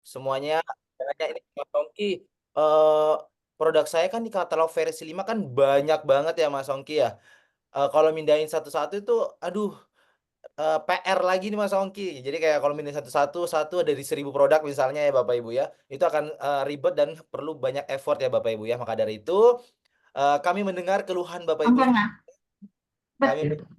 semuanya. Makanya ini Mas Ongki, eh, produk saya kan di katalog versi 5 kan banyak banget ya Mas Ongki ya. Kalau mindahin satu-satu itu, aduh, PR lagi nih Mas Ongki. Jadi kayak kalau mindahin satu-satu, satu dari 1.000 produk misalnya ya Bapak Ibu ya, itu akan ribet dan perlu banyak effort ya Bapak Ibu ya. Maka dari itu, kami mendengar keluhan Bapak Ibu. Pernah. Kami Betul.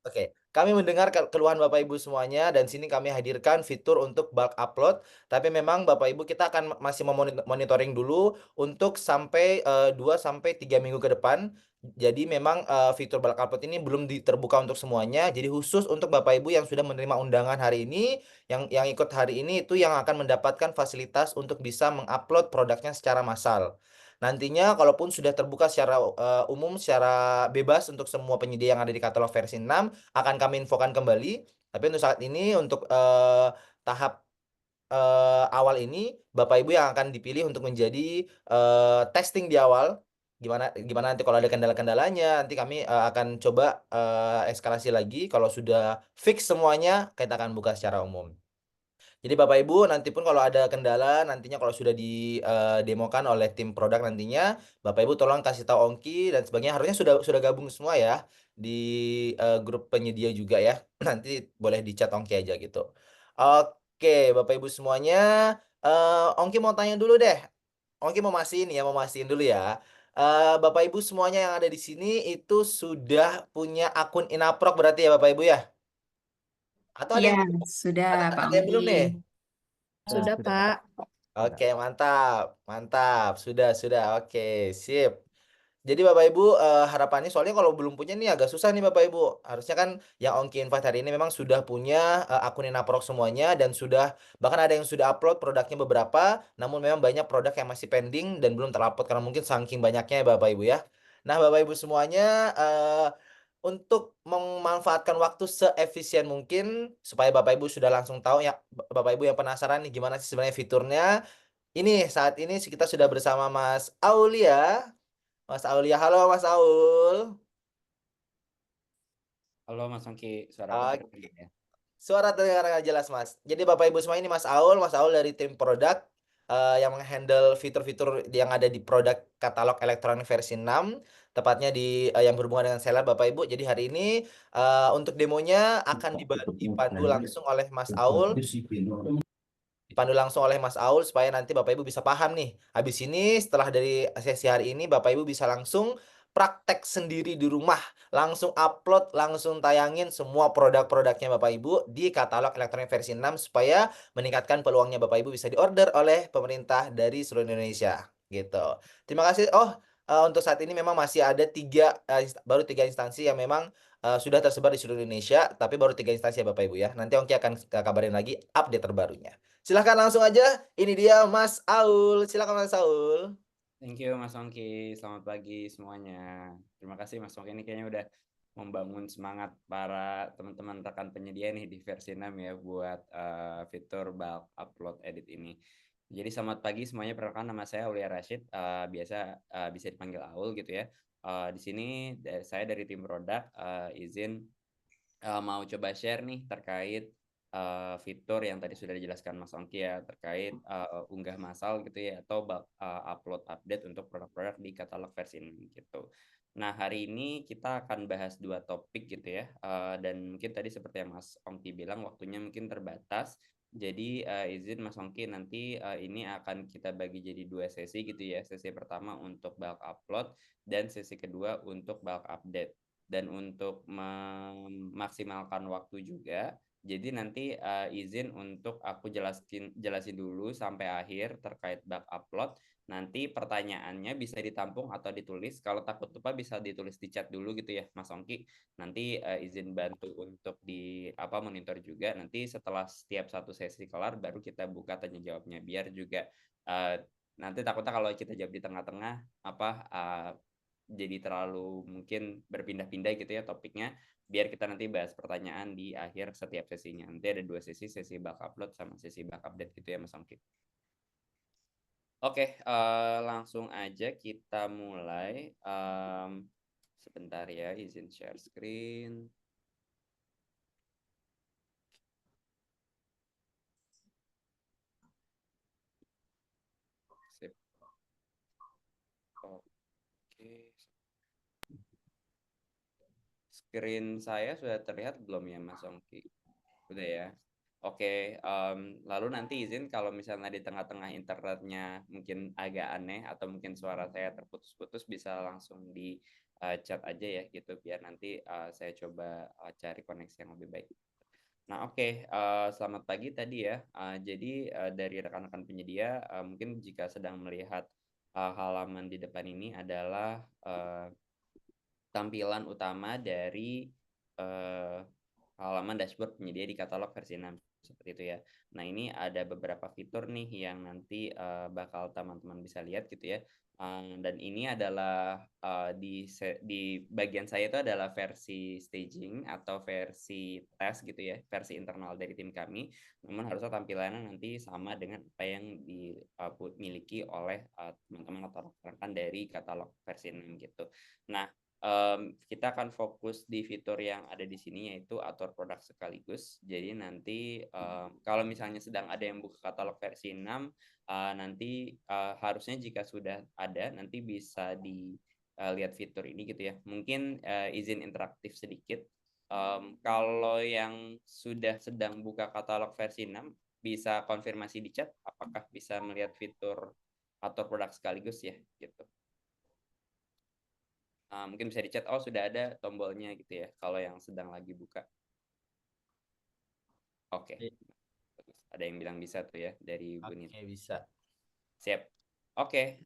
Oke, kami mendengar keluhan Bapak Ibu semuanya dan sini kami hadirkan fitur untuk bulk upload. Tapi memang Bapak Ibu kita akan masih monitoring dulu untuk sampai 2 sampai 3 minggu ke depan. Jadi memang fitur bulk upload ini belum terbuka untuk semuanya. Jadi khusus untuk Bapak Ibu yang sudah menerima undangan hari ini, yang ikut hari ini itu yang akan mendapatkan fasilitas untuk bisa mengupload produknya secara massal. Nantinya kalaupun sudah terbuka secara umum, secara bebas untuk semua penyedia yang ada di katalog versi 6 akan kami infokan kembali. Tapi untuk saat ini untuk tahap awal ini Bapak Ibu yang akan dipilih untuk menjadi testing di awal. Gimana gimana nanti kalau ada kendala-kendalanya nanti kami akan coba eskalasi lagi. Kalau sudah fix semuanya kita akan buka secara umum. Jadi Bapak Ibu nanti pun kalau ada kendala nantinya kalau sudah didemokan oleh tim produk nantinya Bapak Ibu tolong kasih tahu Ongki dan sebagainya harusnya sudah gabung semua ya di grup penyedia juga ya. Nanti boleh di chat Ongki aja gitu. Oke, Bapak Ibu semuanya, Ongki mau tanya dulu deh. Ongki mau mastiin ya, mau mastiin dulu ya. Bapak Ibu semuanya yang ada di sini itu sudah punya akun Inaprok berarti ya Bapak Ibu ya? Atau ada Ya, yang sudah Pak ada yang Ongki. belum nih? Sudah, Pak. Oke, mantap, mantap. Sudah. Oke, sip. Jadi Bapak Ibu harapannya soalnya kalau belum punya nih agak susah nih Bapak Ibu. Harusnya kan yang Ongki Invite hari ini memang sudah punya akun Inaprok semuanya dan sudah bahkan ada yang sudah upload produknya beberapa, namun memang banyak produk yang masih pending dan belum terupload karena mungkin saking banyaknya ya Bapak Ibu ya. Nah, Bapak Ibu semuanya untuk memanfaatkan waktu seefisien mungkin supaya Bapak Ibu sudah langsung tahu ya Bapak Ibu yang penasaran nih gimana sih sebenarnya fiturnya. Ini saat ini kita sudah bersama Mas Aulia. Mas Aulia, halo Mas Aul. Halo Mas Ongki, suara aku Oke. terdengar ya? Suara terdengar nggak jelas Mas. Jadi Bapak Ibu semua ini Mas Aul dari tim produk yang menghandle fitur-fitur yang ada di produk katalog elektronik versi 6, tepatnya di yang berhubungan dengan seller Bapak Ibu. Jadi hari ini untuk demonya akan dipandu langsung oleh Mas Aul. Dipandu langsung oleh Mas Aul supaya nanti Bapak Ibu bisa paham nih. Habis ini setelah dari sesi hari ini Bapak Ibu bisa langsung praktek sendiri di rumah, langsung upload, langsung tayangin semua produk-produknya Bapak Ibu di katalog elektronik versi 6 supaya meningkatkan peluangnya Bapak Ibu bisa diorder oleh pemerintah dari seluruh Indonesia gitu. Terima kasih. Oh, untuk saat ini memang masih ada baru tiga instansi yang memang sudah tersebar di seluruh Indonesia, tapi baru tiga instansi ya Bapak Ibu ya. Nanti Ongki akan kabarin lagi update terbarunya. Silahkan langsung aja. Ini dia Mas Aul. Silahkan Mas Aul. Thank you Mas Ongki, selamat pagi semuanya. Terima kasih Mas Ongki, ini kayaknya udah membangun semangat para teman-teman rekan penyedia nih di versi 6 ya buat fitur bulk upload edit ini. Jadi selamat pagi semuanya, perkenalkan nama saya Aulia Rashid, biasa bisa dipanggil Aul gitu ya. Di sini saya dari tim produk, izin mau coba share nih terkait fitur yang tadi sudah dijelaskan Mas Ongki ya terkait unggah massal gitu ya atau upload update untuk produk-produk di katalog versi ini gitu. Nah, hari ini kita akan bahas dua topik gitu ya, dan mungkin tadi seperti yang Mas Ongki bilang waktunya mungkin terbatas. Jadi izin Mas Ongki nanti ini akan kita bagi jadi dua sesi gitu ya. Sesi pertama untuk bulk upload dan sesi kedua untuk bulk update. Dan untuk memaksimalkan waktu juga, jadi nanti izin untuk aku jelasin dulu sampai akhir terkait bulk upload. Nanti pertanyaannya bisa ditampung atau ditulis. Kalau takut lupa bisa ditulis di chat dulu gitu ya, Mas Ongki. Nanti izin bantu untuk di monitor juga. Nanti setelah setiap satu sesi kelar, baru kita buka tanya jawabnya. Biar juga nanti takutnya kalau kita jawab di tengah-tengah jadi terlalu mungkin berpindah-pindah gitu ya topiknya, biar kita nanti bahas pertanyaan di akhir setiap sesinya. Nanti ada dua sesi, sesi bulk upload sama sesi bulk update gitu ya Mas Ongki. Oke, langsung aja kita mulai. Sebentar ya, izin share screen. Sip. Oke. Screen saya sudah terlihat belum ya, Mas Ongki? Udah ya. Oke, lalu nanti izin kalau misalnya di tengah-tengah internetnya mungkin agak aneh atau mungkin suara saya terputus-putus, bisa langsung di chat aja ya gitu, biar nanti saya coba cari koneksi yang lebih baik. Nah, oke, selamat pagi tadi ya. Jadi dari rekan-rekan penyedia, mungkin jika sedang melihat halaman di depan ini adalah tampilan utama dari eh, halaman dashboard penyedia di katalog versi 6 seperti itu ya. Nah, ini ada beberapa fitur nih yang nanti bakal teman-teman bisa lihat gitu ya. Dan ini adalah di bagian saya itu adalah versi staging atau versi tes gitu ya, versi internal dari tim kami. Namun harusnya tampilannya nanti sama dengan apa yang dimiliki oleh teman-teman atau rekan-rekan dari katalog versi 6 gitu. Nah, kita akan fokus di fitur yang ada di sini, yaitu atur produk sekaligus. Jadi nanti kalau misalnya sedang ada yang buka katalog versi 6, nanti harusnya jika sudah ada nanti bisa dilihat fitur ini gitu ya. Mungkin izin interaktif sedikit. Kalau yang sudah sedang buka katalog versi 6 bisa konfirmasi di chat apakah bisa melihat fitur atur produk sekaligus ya gitu. Mungkin bisa dicat, oh sudah ada tombolnya gitu ya, kalau yang sedang lagi buka. Oke, ada yang bilang bisa tuh ya dari Bu Nita. Oke, bisa. Siap. Oke,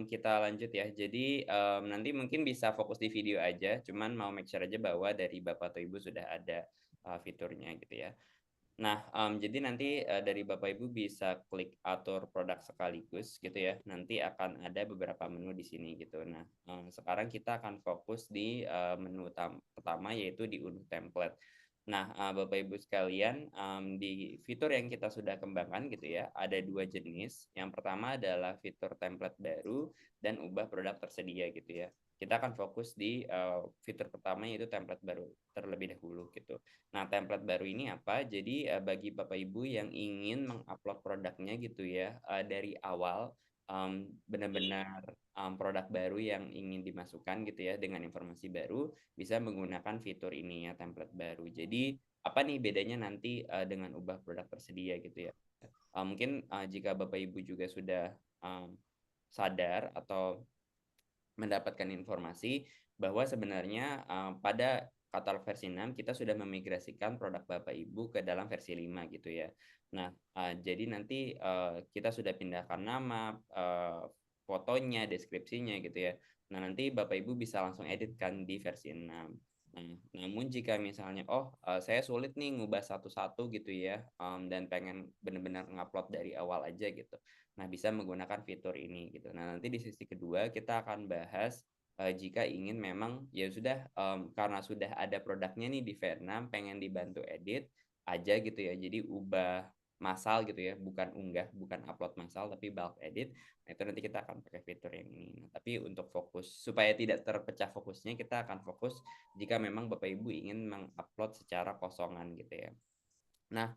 kita lanjut ya. Jadi nanti mungkin bisa fokus di video aja, cuman mau make sure aja bahwa dari Bapak atau Ibu sudah ada fiturnya gitu ya. Nah, jadi nanti dari Bapak Ibu bisa klik atur produk sekaligus gitu ya. Nanti akan ada beberapa menu di sini gitu. Nah, sekarang kita akan fokus di menu pertama, yaitu di unduh template. Nah, Bapak Ibu sekalian, di fitur yang kita sudah kembangkan gitu ya, ada dua jenis. Yang pertama adalah fitur template baru dan ubah produk tersedia gitu ya. Kita akan fokus di fitur pertama, yaitu template baru terlebih dahulu gitu. Nah, template baru ini apa? Jadi bagi Bapak Ibu yang ingin mengupload produknya gitu ya, dari awal benar-benar produk baru yang ingin dimasukkan gitu ya dengan informasi baru, bisa menggunakan fitur ini ya, template baru. Jadi apa nih bedanya nanti dengan ubah produk tersedia gitu ya? Mungkin jika Bapak Ibu juga sudah sadar atau mendapatkan informasi bahwa sebenarnya pada katalog versi 6 kita sudah memigrasikan produk Bapak Ibu ke dalam versi 5 gitu ya. Nah, jadi nanti kita sudah pindahkan nama, fotonya, deskripsinya gitu ya. Nah, nanti Bapak Ibu bisa langsung editkan di versi 6. Nah, namun jika misalnya, saya sulit nih ngubah satu-satu gitu ya, dan pengen benar-benar ngupload dari awal aja gitu. Nah, bisa menggunakan fitur ini gitu. Nah, nanti di sesi kedua kita akan bahas jika ingin memang ya sudah karena sudah ada produknya nih di Vietnam, pengen dibantu edit aja gitu ya. Jadi ubah massal gitu ya, bukan unggah, bukan upload massal tapi bulk edit. Nah, itu nanti kita akan pakai fitur yang ini. Nah, tapi untuk fokus supaya tidak terpecah fokusnya, kita akan fokus jika memang Bapak Ibu ingin mengupload secara kosongan gitu ya. Nah,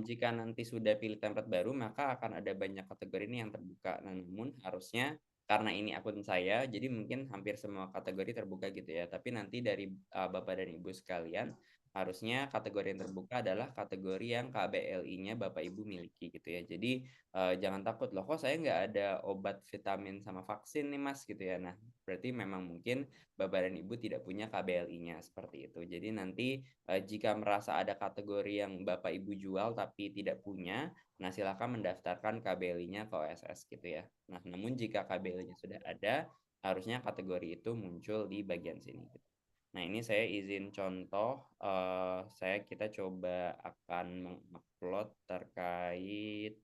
jika nanti sudah pilih template baru, maka akan ada banyak kategori ini yang terbuka. Nah, namun harusnya karena ini akun saya, jadi mungkin hampir semua kategori terbuka gitu ya. Tapi nanti dari Bapak dan Ibu sekalian, harusnya kategori yang terbuka adalah kategori yang KBLI-nya Bapak Ibu miliki gitu ya. Jadi jangan takut loh, kok saya nggak ada obat vitamin sama vaksin nih Mas gitu ya. Nah, berarti memang mungkin Bapak dan Ibu tidak punya KBLI-nya seperti itu. Jadi nanti jika merasa ada kategori yang Bapak Ibu jual tapi tidak punya, nah silakan mendaftarkan KBLI-nya ke OSS gitu ya. Nah, namun jika KBLI-nya sudah ada, harusnya kategori itu muncul di bagian sini. Nah, ini saya izin contoh, kita coba akan mengupload terkait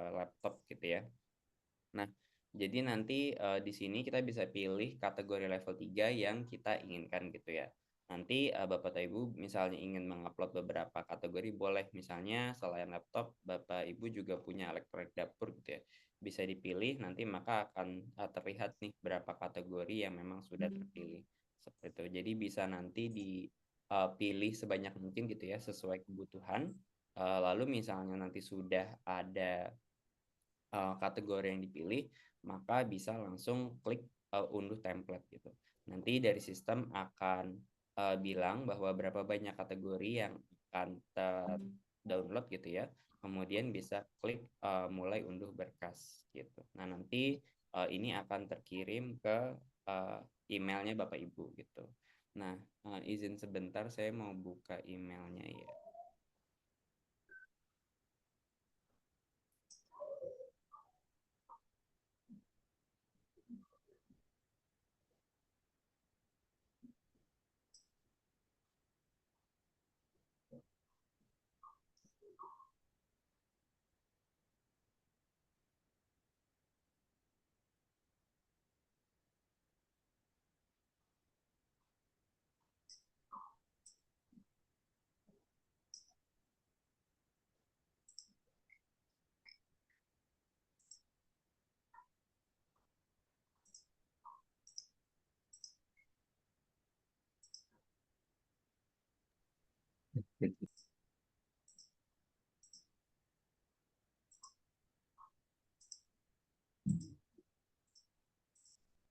laptop gitu ya. Nah, jadi nanti di sini kita bisa pilih kategori level 3 yang kita inginkan gitu ya. Nanti Bapak atau Ibu misalnya ingin mengupload beberapa kategori, boleh. Misalnya selain laptop, Bapak Ibu juga punya elektronik dapur gitu ya. Bisa dipilih, nanti maka akan terlihat nih berapa kategori yang memang sudah terpilih. Seperti itu. Jadi bisa nanti dipilih sebanyak mungkin gitu ya, sesuai kebutuhan. Lalu misalnya nanti sudah ada kategori yang dipilih, maka bisa langsung klik unduh template gitu. Nanti dari sistem akan bilang bahwa berapa banyak kategori yang akan download gitu ya. Kemudian bisa klik mulai unduh berkas gitu. Nah, nanti ini akan terkirim ke emailnya Bapak Ibu gitu. Nah, izin sebentar saya mau buka emailnya ya.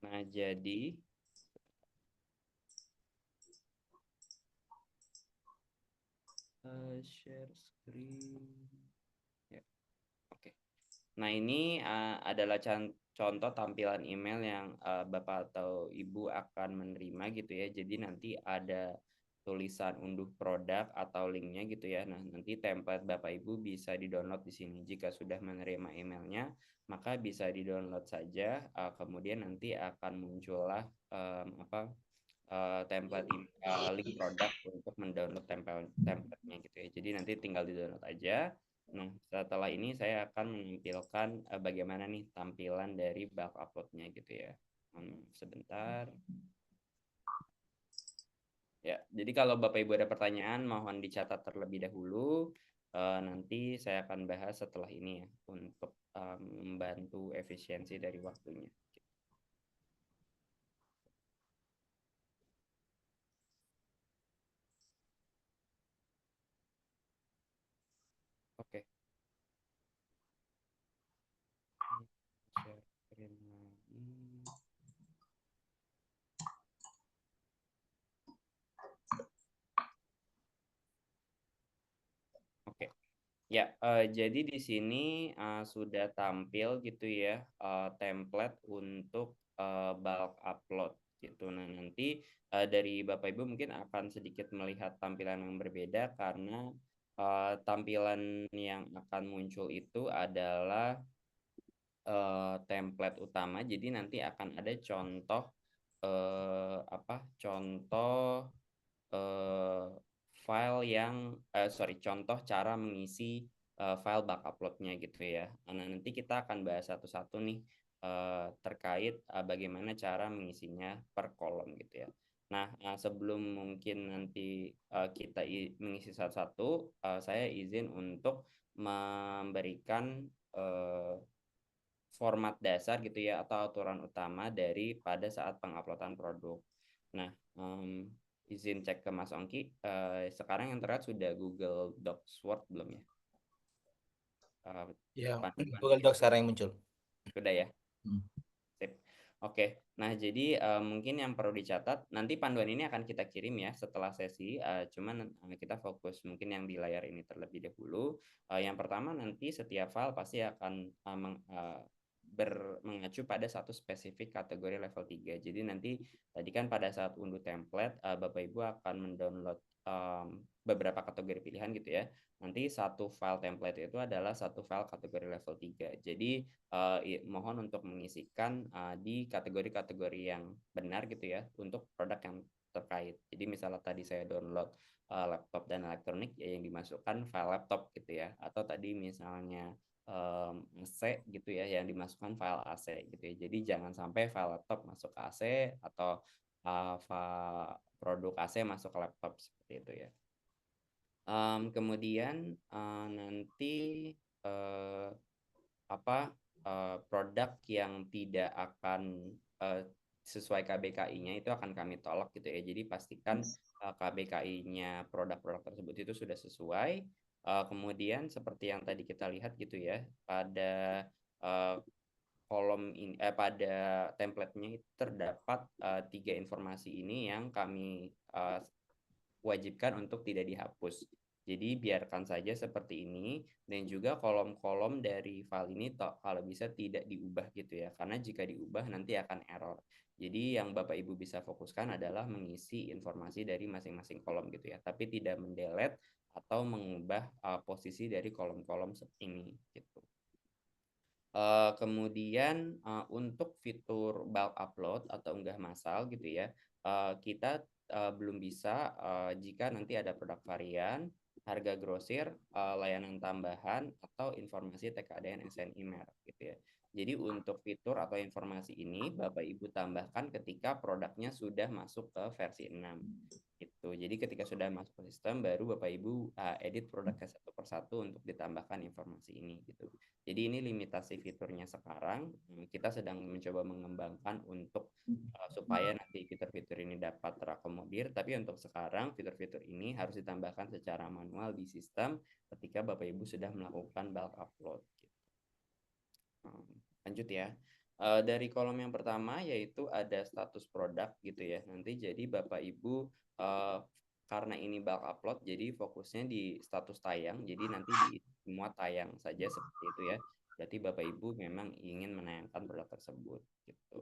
Nah, jadi share screen. Ya, oke. Nah, ini adalah contoh tampilan email yang Bapak atau Ibu akan menerima gitu ya. Jadi nanti ada tulisan unduh produk atau linknya gitu ya. Nah, nanti template Bapak Ibu bisa di-download di sini. Jika sudah menerima emailnya, maka bisa di-download saja. Kemudian nanti akan muncullah template link produk untuk mendownload template-nya gitu ya. Jadi nanti tinggal di-download aja. Nah, setelah ini saya akan menampilkan bagaimana nih tampilan dari bulk upload-nya gitu ya. Sebentar. Ya, jadi kalau Bapak Ibu ada pertanyaan, mohon dicatat terlebih dahulu. Nanti saya akan bahas setelah ini ya, untuk membantu efisiensi dari waktunya. Oke. Share screen lagi. Oke. Ya, jadi di sini sudah tampil gitu ya template untuk bulk upload gitu. Nah, nanti dari Bapak Ibu mungkin akan sedikit melihat tampilan yang berbeda karena tampilan yang akan muncul itu adalah template utama. Jadi nanti akan ada contoh contoh eh, file yang contoh cara mengisi file bulk upload-nya gitu ya. Nah, nanti kita akan bahas satu-satu nih terkait bagaimana cara mengisinya per kolom gitu ya. Nah, sebelum mungkin nanti kita mengisi satu-satu, saya izin untuk memberikan format dasar gitu ya atau aturan utama dari pada saat penguploadan produk. Nah, izin cek ke Mas Ongki, sekarang yang terlihat sudah Google Docs Word belum ya? Ya, Panduan Google Docs sekarang yang muncul. sudah ya? Hmm. Sip. Oke, nah jadi mungkin yang perlu dicatat, nanti panduan ini akan kita kirim ya setelah sesi, cuman kita fokus mungkin yang di layar ini terlebih dahulu. Yang pertama nanti setiap file pasti akan mengacu pada satu spesifik kategori level 3. Jadi nanti tadi kan pada saat unduh template, Bapak Ibu akan mendownload beberapa kategori pilihan gitu ya. Nanti satu file template itu adalah satu file kategori level 3. Jadi mohon untuk mengisikan di kategori-kategori yang benar gitu ya untuk produk yang terkait. Jadi misalnya tadi saya download laptop dan elektronik ya yang dimasukkan file laptop gitu ya. Atau tadi misalnya AC gitu ya yang dimasukkan file AC gitu ya. Jadi jangan sampai file laptop masuk ke AC atau file produk AC masuk ke laptop seperti itu ya. Kemudian nanti produk yang tidak akan sesuai KBKI-nya itu akan kami tolak gitu ya. Jadi pastikan KBKI-nya produk-produk tersebut itu sudah sesuai. Kemudian seperti yang tadi kita lihat gitu ya, pada uh, pada template-nya itu terdapat 3 informasi ini yang kami wajibkan untuk tidak dihapus. Jadi biarkan saja seperti ini, dan juga kolom-kolom dari file ini kalau bisa tidak diubah gitu ya, karena jika diubah nanti akan error. Jadi yang Bapak Ibu bisa fokuskan adalah mengisi informasi dari masing-masing kolom gitu ya, tapi tidak mendelete atau mengubah posisi dari kolom-kolom ini gitu. Kemudian untuk fitur bulk upload atau unggah massal gitu ya, kita belum bisa jika nanti ada produk varian, harga grosir, layanan tambahan, atau informasi TKDN SNI merek gitu ya. Jadi untuk fitur atau informasi ini Bapak Ibu tambahkan ketika produknya sudah masuk ke versi 6 gitu. Jadi ketika sudah masuk ke sistem baru Bapak Ibu edit produknya satu persatu untuk ditambahkan informasi ini gitu. Jadi ini limitasi fiturnya sekarang. Kita sedang mencoba mengembangkan untuk supaya nanti fitur-fitur ini dapat terakomodir. Tapi untuk sekarang fitur-fitur ini harus ditambahkan secara manual di sistem ketika Bapak Ibu sudah melakukan bulk upload. Gitu. Lanjut ya. Dari kolom yang pertama yaitu ada status produk gitu ya. Nanti jadi Bapak Ibu karena ini bulk upload jadi fokusnya di status tayang. Jadi nanti di semua tayang saja seperti itu ya. Berarti Bapak Ibu memang ingin menayangkan produk tersebut gitu.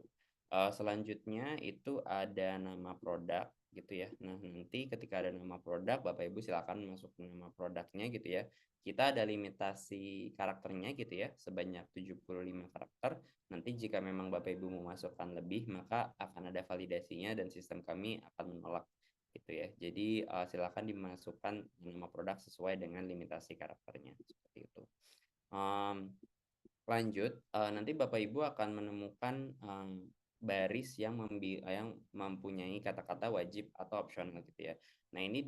Selanjutnya itu ada nama produk gitu ya. Nah, nanti ketika ada nama produk Bapak Ibu silakan masuk nama produknya gitu ya. Kita ada limitasi karakternya gitu ya, sebanyak 75 karakter. Nanti jika memang Bapak Ibu memasukkan lebih, maka akan ada validasinya dan sistem kami akan menolak gitu ya. Jadi silakan dimasukkan nama produk sesuai dengan limitasi karakternya seperti itu. Lanjut, nanti Bapak Ibu akan menemukan baris yang mempunyai kata-kata wajib atau opsional gitu ya. Nah ini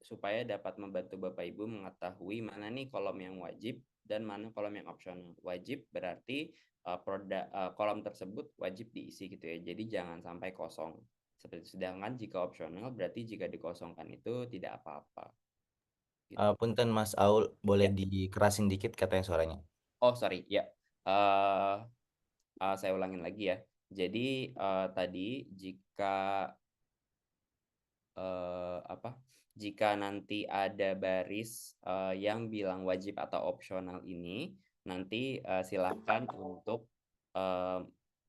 supaya dapat membantu Bapak Ibu mengetahui mana nih kolom yang wajib dan mana kolom yang opsional. Wajib berarti kolom tersebut wajib diisi gitu ya. Jadi jangan sampai kosong. Sedangkan jika opsional berarti jika dikosongkan itu tidak apa-apa. Gitu. Punten Mas Aul, boleh Ya. dikerasin dikit katanya suaranya. Oh sorry ya. Saya ulangin lagi ya. Jadi tadi jika jika nanti ada baris yang bilang wajib atau opsional ini, nanti silakan untuk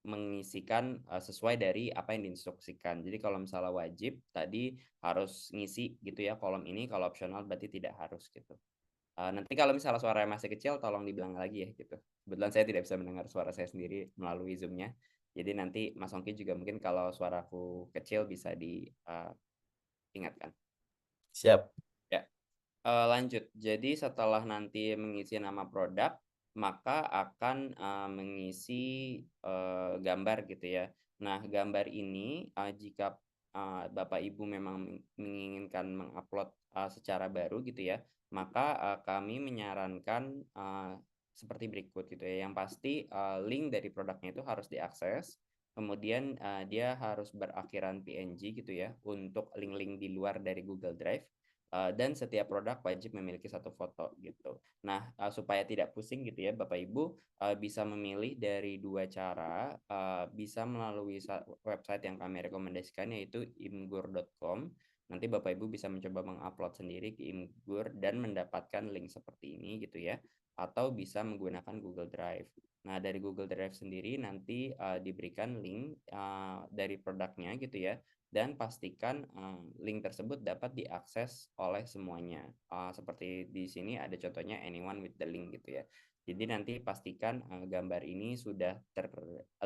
mengisikan sesuai dari apa yang diinstruksikan. Jadi kalau misalnya wajib tadi harus ngisi gitu ya kolom ini, kalau opsional berarti tidak harus gitu. Nanti kalau misalnya suaranya masih kecil tolong dibilang lagi ya gitu. Kebetulan saya tidak bisa mendengar suara saya sendiri melalui Zoom-nya. Jadi nanti Mas Ongki juga mungkin kalau suaraku kecil bisa diingatkan. Siap. Ya. Lanjut. Jadi setelah nanti mengisi nama produk, maka akan mengisi gambar gitu ya. Nah, gambar ini jika Bapak Ibu memang menginginkan mengupload secara baru gitu ya, maka kami menyarankan seperti berikut gitu ya. Yang pasti link dari produknya itu harus diakses. Kemudian dia harus berakhiran PNG gitu ya untuk link-link di luar dari Google Drive. Dan setiap produk wajib memiliki satu foto gitu. Nah, supaya tidak pusing gitu ya, Bapak Ibu bisa memilih dari 2 cara, bisa melalui website yang kami rekomendasikan yaitu imgur.com. Nanti Bapak Ibu bisa mencoba mengupload sendiri ke Imgur dan mendapatkan link seperti ini gitu ya, atau bisa menggunakan Google Drive. Nah, dari Google Drive sendiri nanti diberikan link dari produknya gitu ya, dan pastikan link tersebut dapat diakses oleh semuanya. Seperti di sini ada contohnya anyone with the link gitu ya. Jadi nanti pastikan gambar ini sudah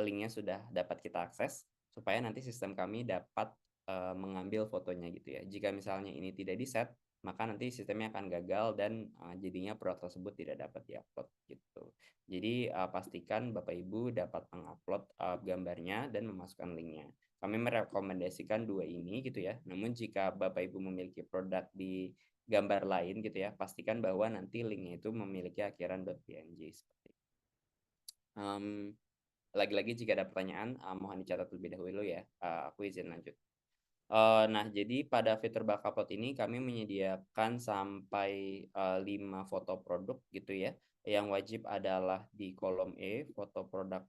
linknya sudah dapat kita akses supaya nanti sistem kami dapat mengambil fotonya gitu ya. Jika misalnya ini tidak di-set, maka nanti sistemnya akan gagal dan jadinya produk tersebut tidak dapat diupload gitu. Jadi pastikan Bapak Ibu dapat mengupload gambarnya dan memasukkan linknya. Kami merekomendasikan 2 ini gitu ya. Namun jika Bapak Ibu memiliki produk di gambar lain gitu ya, pastikan bahwa nanti linknya itu memiliki akhiran .png seperti itu. Lagi-lagi jika ada pertanyaan, mohon dicatat terlebih dahulu ya. Aku izin lanjut. Nah, jadi pada fitur bulk upload ini kami menyediakan sampai 5 foto produk gitu ya. Yang wajib adalah di kolom E, foto produk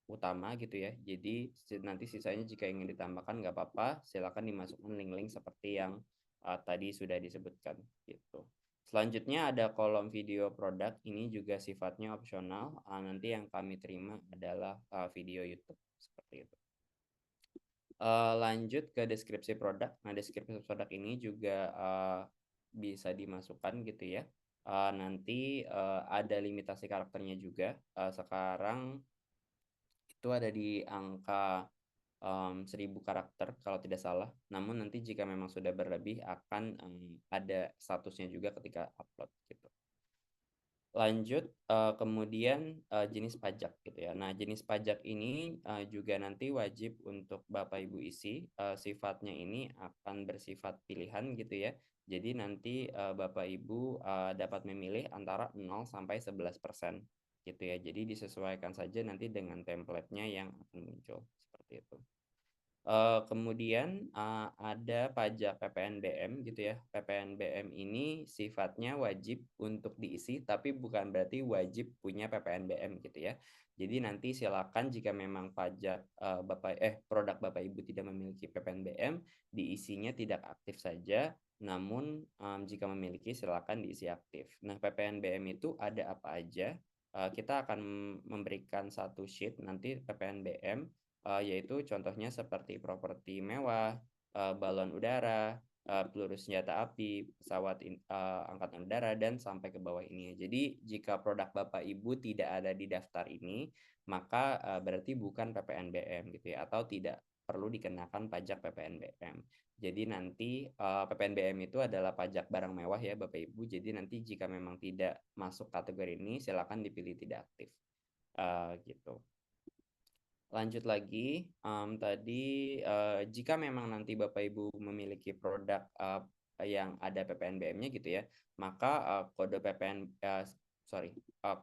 utama gitu ya. Jadi nanti sisanya jika ingin ditambahkan nggak apa-apa, silakan dimasukkan link-link seperti yang tadi sudah disebutkan gitu. Selanjutnya ada kolom video produk, ini juga sifatnya opsional. Nanti yang kami terima adalah video YouTube seperti itu. Lanjut ke deskripsi produk. Nah, deskripsi produk ini juga bisa dimasukkan gitu ya. Nanti ada limitasi karakternya juga. Sekarang itu ada di angka 1000 karakter kalau tidak salah. Namun nanti jika memang sudah berlebih akan ada statusnya juga ketika upload gitu. Lanjut kemudian jenis pajak gitu ya. Nah, jenis pajak ini juga nanti wajib untuk Bapak Ibu isi. Sifatnya ini akan bersifat pilihan gitu ya. Jadi nanti Bapak Ibu dapat memilih antara 0 sampai 11% gitu ya. Jadi disesuaikan saja nanti dengan template-nya yang akan muncul seperti itu. Kemudian ada pajak PPNBM gitu ya. PPNBM ini sifatnya wajib untuk diisi, tapi bukan berarti wajib punya PPNBM gitu ya. Jadi nanti silakan jika memang pajak produk Bapak Ibu tidak memiliki PPNBM, diisinya tidak aktif saja. Namun jika memiliki silakan diisi aktif. Nah, PPNBM itu ada apa aja? Kita akan memberikan satu sheet nanti PPNBM. Yaitu contohnya seperti properti mewah, balon udara, peluru senjata api, pesawat angkatan udara, dan sampai ke bawah ini. Jadi jika produk Bapak Ibu tidak ada di daftar ini, maka berarti bukan PPNBM gitu ya, atau tidak perlu dikenakan pajak PPNBM. Jadi nanti PPNBM itu adalah pajak barang mewah ya Bapak Ibu. Jadi nanti jika memang tidak masuk kategori ini, silakan dipilih tidak aktif. Gitu. Lanjut lagi, tadi jika memang nanti Bapak Ibu memiliki produk yang ada PPNBM-nya gitu ya, maka kode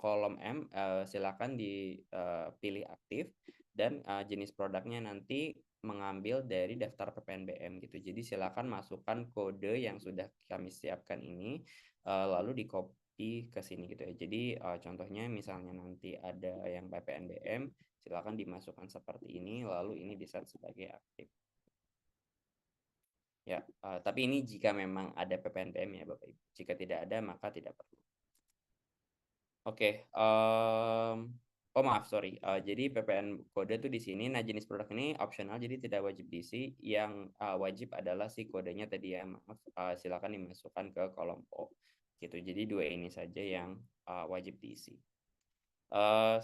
kolom M silakan dipilih aktif dan jenis produknya nanti mengambil dari daftar PPNBM gitu. Jadi silakan masukkan kode yang sudah kami siapkan ini lalu di-copy ke sini gitu ya. Jadi contohnya misalnya nanti ada yang PPNBM, silakan dimasukkan seperti ini, lalu ini di-set sebagai aktif. Ya, tapi ini jika memang ada PPNBM ya Bapak Ibu. Jika tidak ada maka tidak perlu. Oke, oh maaf sorry. Jadi PPN kode tuh di sini. Nah, jenis produk ini opsional jadi tidak wajib diisi. Yang wajib adalah si kodenya tadi ya. Maaf, silakan dimasukkan ke kolom O. Gitu. Jadi dua ini saja yang wajib diisi.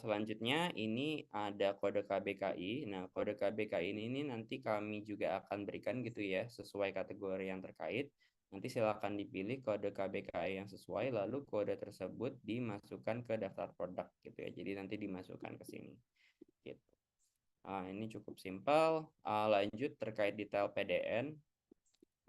Selanjutnya ini ada kode KBKI. Nah, kode KBKI ini nanti kami juga akan berikan gitu ya, sesuai kategori yang terkait. Nanti silakan dipilih kode KBKI yang sesuai, lalu kode tersebut dimasukkan ke daftar produk gitu ya. Jadi nanti dimasukkan ke sini. Gitu. Ini cukup simpel. Lanjut terkait detail PDN.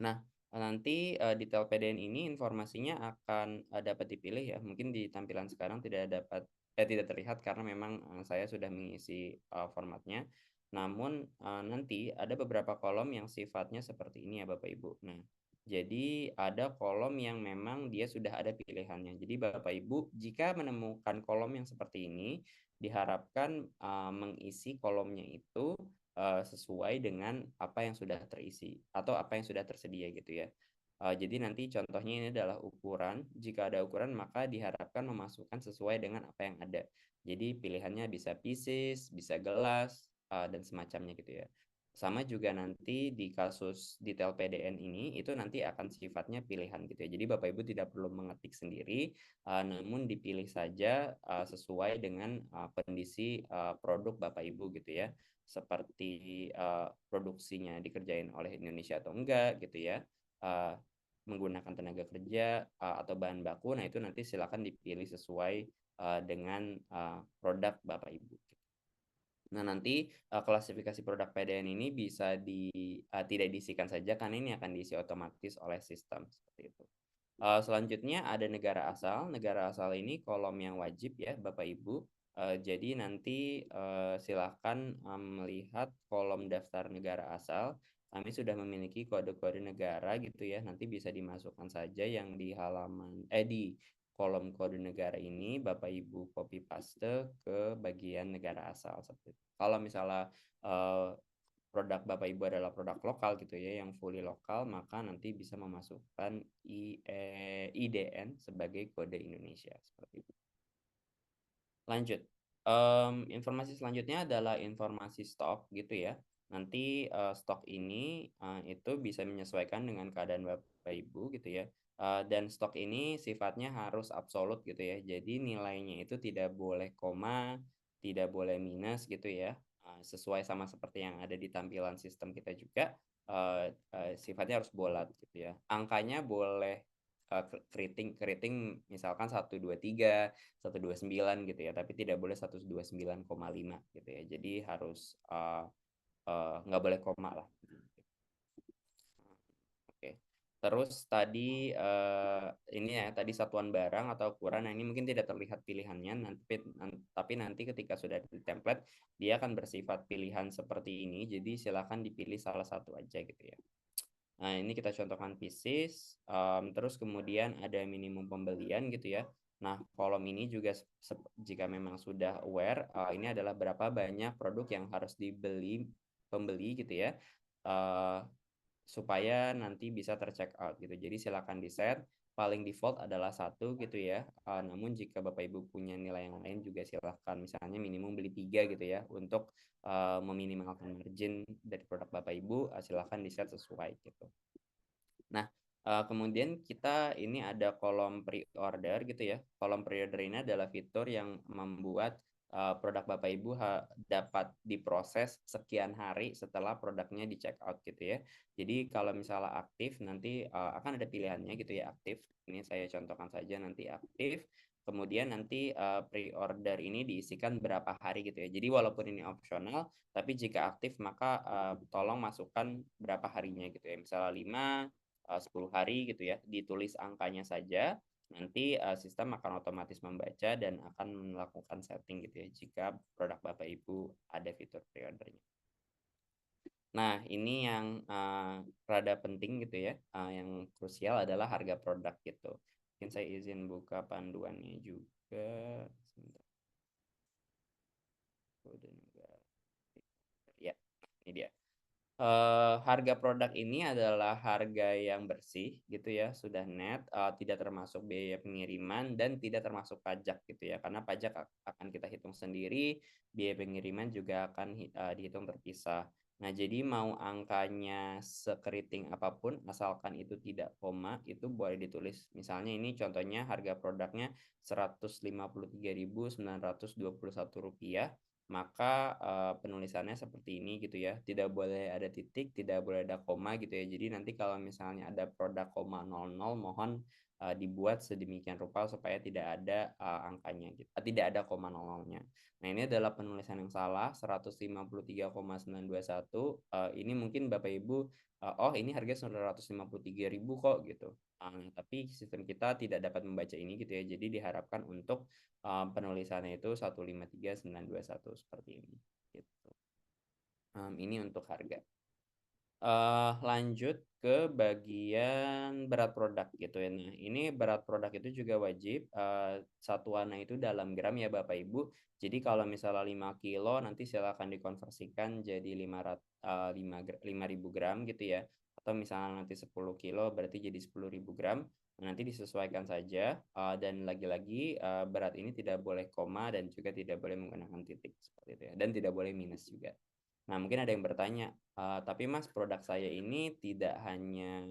Nah, nanti detail PDN ini informasinya akan dapat dipilih ya. Mungkin di tampilan sekarang tidak terlihat karena memang saya sudah mengisi formatnya. Namun nanti ada beberapa kolom yang sifatnya seperti ini ya Bapak Ibu. Nah, jadi ada kolom yang memang dia sudah ada pilihannya. Jadi Bapak Ibu jika menemukan kolom yang seperti ini, diharapkan mengisi kolomnya itu sesuai dengan apa yang sudah terisi atau apa yang sudah tersedia gitu ya. Jadi nanti contohnya ini adalah ukuran. Jika ada ukuran maka diharapkan memasukkan sesuai dengan apa yang ada. Jadi pilihannya bisa pieces, bisa gelas, dan semacamnya gitu ya. Sama juga nanti di kasus detail PDN ini itu nanti akan sifatnya pilihan gitu ya. Jadi Bapak Ibu tidak perlu mengetik sendiri, namun dipilih saja sesuai dengan kondisi produk Bapak Ibu gitu ya. Seperti produksinya dikerjain oleh Indonesia atau enggak gitu ya. Menggunakan tenaga kerja atau bahan baku, nah itu nanti silakan dipilih sesuai dengan produk Bapak Ibu. Nah, nanti klasifikasi produk PDN ini bisa tidak diisikan saja karena ini akan diisi otomatis oleh sistem seperti itu. Selanjutnya ada negara asal. Negara asal ini kolom yang wajib ya Bapak Ibu. Jadi nanti silakan melihat kolom daftar negara asal. Kami sudah memiliki kode-kode negara gitu ya. Nanti bisa dimasukkan saja yang di halaman di kolom kode negara ini Bapak Ibu copy paste ke bagian negara asal seperti itu. Kalau misalnya produk Bapak Ibu adalah produk lokal gitu ya, yang fully lokal, maka nanti bisa memasukkan IDN sebagai kode Indonesia seperti itu. Lanjut. Informasi selanjutnya adalah informasi stok gitu ya. Nanti stok ini itu bisa menyesuaikan dengan keadaan Bapak Ibu gitu ya. Dan stok ini sifatnya harus absolut gitu ya. Jadi nilainya itu tidak boleh koma, tidak boleh minus gitu ya. Sesuai sama seperti yang ada di tampilan sistem kita juga. Sifatnya harus bulat gitu ya. Angkanya boleh keriting misalkan 123, 129 gitu ya, tapi tidak boleh 129,5 gitu ya. Jadi harus nggak boleh koma lah. Oke. Terus tadi ini ya, tadi satuan barang atau ukuran. Nah, ini mungkin tidak terlihat pilihannya, tapi nanti ketika sudah di template, dia akan bersifat pilihan seperti ini. Jadi silakan dipilih salah satu aja gitu ya. Nah, ini kita contohkan pieces, terus kemudian ada minimum pembelian gitu ya. Nah, kolom ini juga jika memang sudah aware, ini adalah berapa banyak produk yang harus dibeli pembeli gitu ya, supaya nanti bisa tercheck out gitu. Jadi silakan di set. Paling default adalah 1 gitu ya. Namun jika Bapak Ibu punya nilai yang lain juga silahkan, misalnya minimum beli 3 gitu ya, untuk meminimalkan margin dari produk Bapak Ibu, silahkan di set sesuai gitu. Nah, kemudian kita ini ada kolom pre-order gitu ya. Kolom pre-order ini adalah fitur yang membuat produk Bapak Ibu dapat diproses sekian hari setelah produknya di check out gitu ya. Jadi kalau misalnya aktif nanti akan ada pilihannya gitu ya, aktif. Ini saya contohkan saja nanti aktif. Kemudian nanti pre-order ini diisikan berapa hari gitu ya. Jadi walaupun ini opsional, tapi jika aktif maka tolong masukkan berapa harinya gitu ya. Misalnya 10 hari gitu ya, ditulis angkanya saja, nanti sistem akan otomatis membaca dan akan melakukan setting gitu ya jika produk Bapak Ibu ada fitur pre-ordernya. Nah, ini yang rada penting gitu ya, yang krusial adalah harga produk gitu. Mungkin saya izin buka panduannya juga. Sebentar. Ya, ini dia. Harga produk ini adalah harga yang bersih gitu ya, sudah net, tidak termasuk biaya pengiriman dan tidak termasuk pajak gitu ya, karena pajak akan kita hitung sendiri, biaya pengiriman juga akan dihitung terpisah. Nah, jadi mau angkanya sekeriting apapun, asalkan itu tidak koma, itu boleh ditulis. Misalnya ini contohnya harga produknya Rp153.921, maka penulisannya seperti ini gitu ya, tidak boleh ada titik, tidak boleh ada koma gitu ya. Jadi nanti kalau misalnya ada produk koma 00, mohon dibuat sedemikian rupa supaya tidak ada angkanya gitu, tidak ada koma 00-nya. Nah, ini adalah penulisan yang salah, 153,921. Ini mungkin Bapak Ibu oh ini harga 953.000 kok gitu. Tapi sistem kita tidak dapat membaca ini gitu ya. Jadi diharapkan untuk penulisannya itu 153.921 seperti ini gitu. Ini untuk harga. Lanjut ke bagian berat produk gitu ya. Nah, ini berat produk itu juga wajib satuannya itu dalam gram ya Bapak Ibu. Jadi kalau misalnya 5 kilo nanti silakan dikonversikan jadi 5.000 gram gitu ya. Atau misalnya nanti 10 kilo berarti jadi 10.000 gram. Nanti disesuaikan saja dan lagi-lagi berat ini tidak boleh koma dan juga tidak boleh menggunakan titik seperti itu ya. Dan tidak boleh minus juga. Nah, mungkin ada yang bertanya, tapi Mas produk saya ini tidak hanya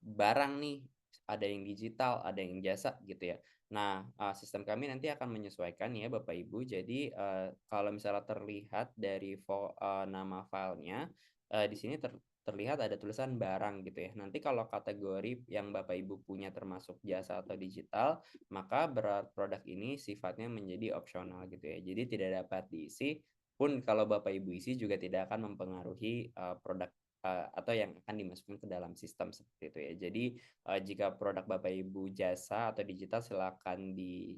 barang nih, ada yang digital, ada yang jasa gitu ya. Nah, sistem kami nanti akan menyesuaikan ya Bapak Ibu. Jadi kalau misalnya terlihat dari nama filenya, di sini terlihat ada tulisan barang gitu ya. Nanti kalau kategori yang Bapak Ibu punya termasuk jasa atau digital, maka berat produk ini sifatnya menjadi opsional gitu ya. Jadi tidak dapat diisi, pun kalau Bapak Ibu isi juga tidak akan mempengaruhi produk atau yang akan dimasukkan ke dalam sistem seperti itu ya. Jadi jika produk Bapak Ibu jasa atau digital silakan di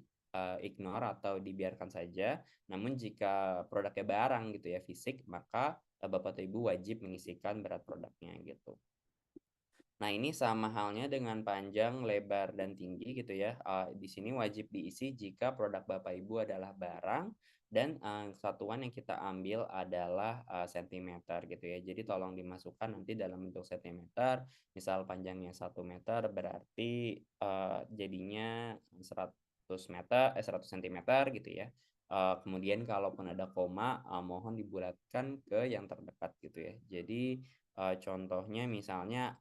ignore atau dibiarkan saja. Namun jika produknya barang gitu ya fisik, maka Bapak atau Ibu wajib mengisikan berat produknya gitu. Nah, ini sama halnya dengan panjang, lebar, dan tinggi gitu ya. Di sini wajib diisi jika produk Bapak Ibu adalah barang dan satuan yang kita ambil adalah sentimeter gitu ya. Jadi tolong dimasukkan nanti dalam bentuk sentimeter. Misal panjangnya 1 meter berarti jadinya 100 meter, 100 sentimeter gitu ya. Kemudian kalaupun ada koma, mohon dibulatkan ke yang terdekat gitu ya. Jadi contohnya misalnya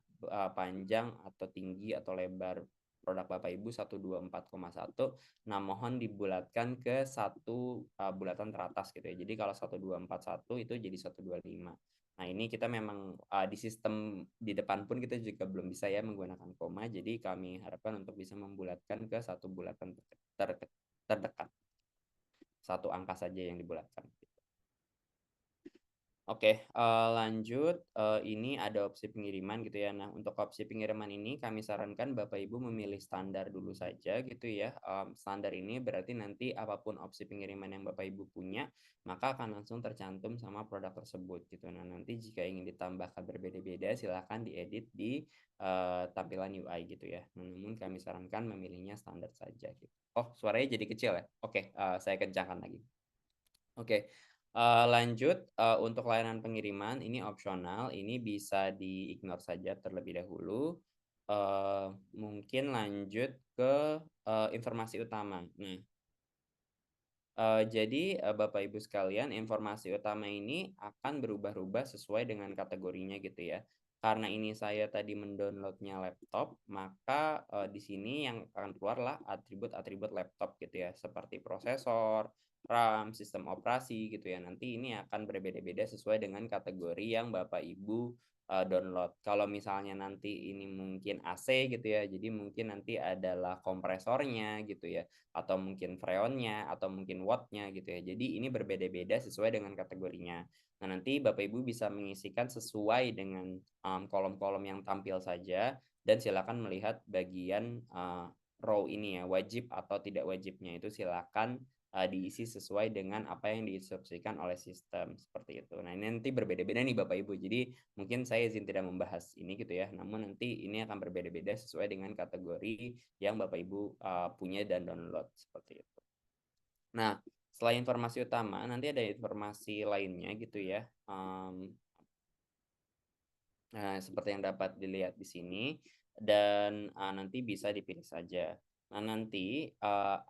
panjang atau tinggi atau lebar produk Bapak Ibu 124,1. Nah, mohon dibulatkan ke satu bulatan teratas gitu ya. Jadi kalau 1241 itu jadi 125. Nah, ini kita memang di sistem di depan pun kita juga belum bisa ya menggunakan koma. Jadi kami harapkan untuk bisa membulatkan ke satu bulatan terdekat. Satu angka saja yang dibulatkan. Oke, lanjut, ini ada opsi pengiriman gitu ya. Nah, untuk opsi pengiriman ini kami sarankan Bapak Ibu memilih standar dulu saja gitu ya. Standar ini berarti nanti apapun opsi pengiriman yang Bapak Ibu punya, maka akan langsung tercantum sama produk tersebut gitu. Nah, nanti jika ingin ditambahkan berbeda-beda, silahkan diedit di tampilan UI gitu ya. Nah, namun kami sarankan memilihnya standar saja gitu. Oh, suaranya jadi kecil ya? Oke, saya kencangkan lagi. Oke. Lanjut, untuk layanan pengiriman ini opsional, ini bisa di-ignore saja terlebih dahulu. Mungkin lanjut ke informasi utama. Nah, jadi Bapak Ibu sekalian, informasi utama ini akan berubah-ubah sesuai dengan kategorinya gitu ya. Karena ini saya tadi mendownloadnya laptop, maka di sini yang akan keluarlah atribut-atribut laptop gitu ya, seperti prosesor, RAM, sistem operasi gitu ya. Nanti ini akan berbeda-beda sesuai dengan kategori yang Bapak Ibu download. Kalau misalnya nanti ini mungkin AC gitu ya, jadi mungkin nanti adalah kompresornya gitu ya, atau mungkin freonnya, atau mungkin wattnya gitu ya. Jadi ini berbeda-beda sesuai dengan kategorinya. Nah, nanti Bapak Ibu bisa mengisikan sesuai dengan kolom-kolom yang tampil saja, dan silakan melihat bagian row ini ya, wajib atau tidak wajibnya itu silakan diisi sesuai dengan apa yang diinstruksikan oleh sistem seperti itu. Nah, ini nanti berbeda-beda nih Bapak Ibu. Jadi mungkin saya izin tidak membahas ini gitu ya. Namun nanti ini akan berbeda-beda sesuai dengan kategori yang Bapak Ibu punya dan download seperti itu. Nah, setelah informasi utama, nanti ada informasi lainnya gitu ya. Nah, seperti yang dapat dilihat di sini, dan nanti bisa dipilih saja. Nah, nanti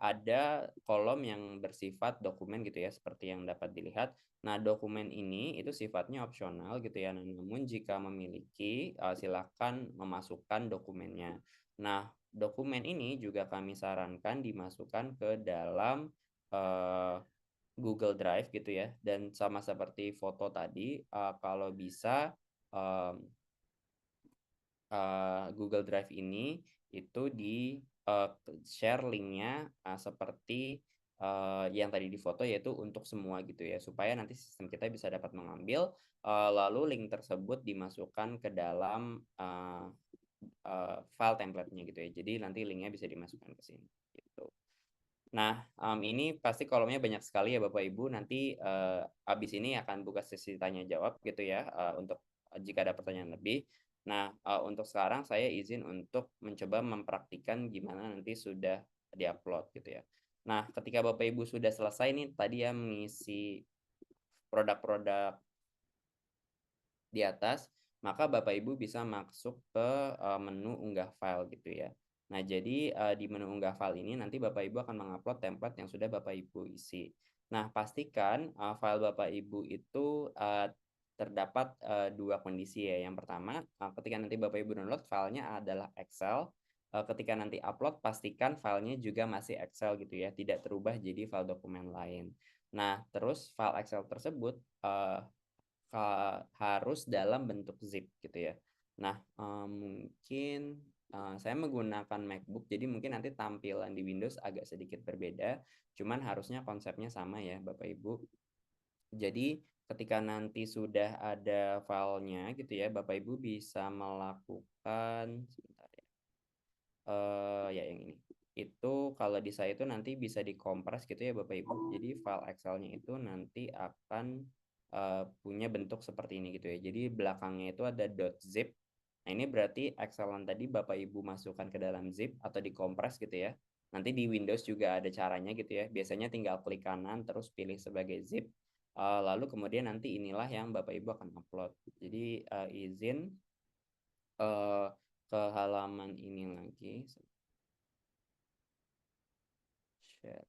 ada kolom yang bersifat dokumen gitu ya, seperti yang dapat dilihat. Nah, dokumen ini itu sifatnya opsional gitu ya. Namun jika memiliki, silakan memasukkan dokumennya. Nah, dokumen ini juga kami sarankan dimasukkan ke dalam Google Drive gitu ya. Dan sama seperti foto tadi, kalau bisa Google Drive ini itu di share linknya seperti yang tadi di foto, yaitu untuk semua gitu ya, supaya nanti sistem kita bisa dapat mengambil, lalu link tersebut dimasukkan ke dalam file template-nya gitu ya. Jadi nanti linknya bisa dimasukkan ke sini gitu. Nah, ini pasti kolomnya banyak sekali ya Bapak Ibu. Nanti habis ini akan buka sesi tanya jawab gitu ya, untuk jika ada pertanyaan lebih. Nah, untuk sekarang saya izin untuk mencoba mempraktikkan gimana nanti sudah diupload gitu ya. Nah, ketika Bapak Ibu sudah selesai nih tadi ya mengisi produk-produk di atas, maka Bapak Ibu bisa masuk ke menu unggah file gitu ya. Nah, jadi di menu unggah file ini nanti Bapak Ibu akan mengupload template yang sudah Bapak Ibu isi. Nah, pastikan file Bapak Ibu itu terdapat dua kondisi ya. Yang pertama, ketika nanti Bapak Ibu download filenya adalah Excel. Ketika nanti upload, pastikan filenya juga masih Excel gitu ya, tidak terubah jadi file dokumen lain. Nah, terus file Excel tersebut harus dalam bentuk zip gitu ya. Nah, mungkin saya menggunakan MacBook, jadi mungkin nanti tampilan di Windows agak sedikit berbeda, cuman harusnya konsepnya sama ya Bapak Ibu. Jadi ketika nanti sudah ada filenya gitu ya, Bapak Ibu bisa melakukan sebentar ya. Ya yang ini. Itu kalau di saya itu nanti bisa dikompres gitu ya Bapak Ibu. Jadi file Excel-nya itu nanti akan punya bentuk seperti ini gitu ya. Jadi belakangnya itu ada .zip. Nah, ini berarti Excel yang tadi Bapak Ibu masukkan ke dalam zip atau dikompres gitu ya. Nanti di Windows juga ada caranya gitu ya. Biasanya tinggal klik kanan terus pilih sebagai zip. Lalu kemudian nanti inilah yang Bapak Ibu akan upload. Jadi izin ke halaman ini lagi. Share.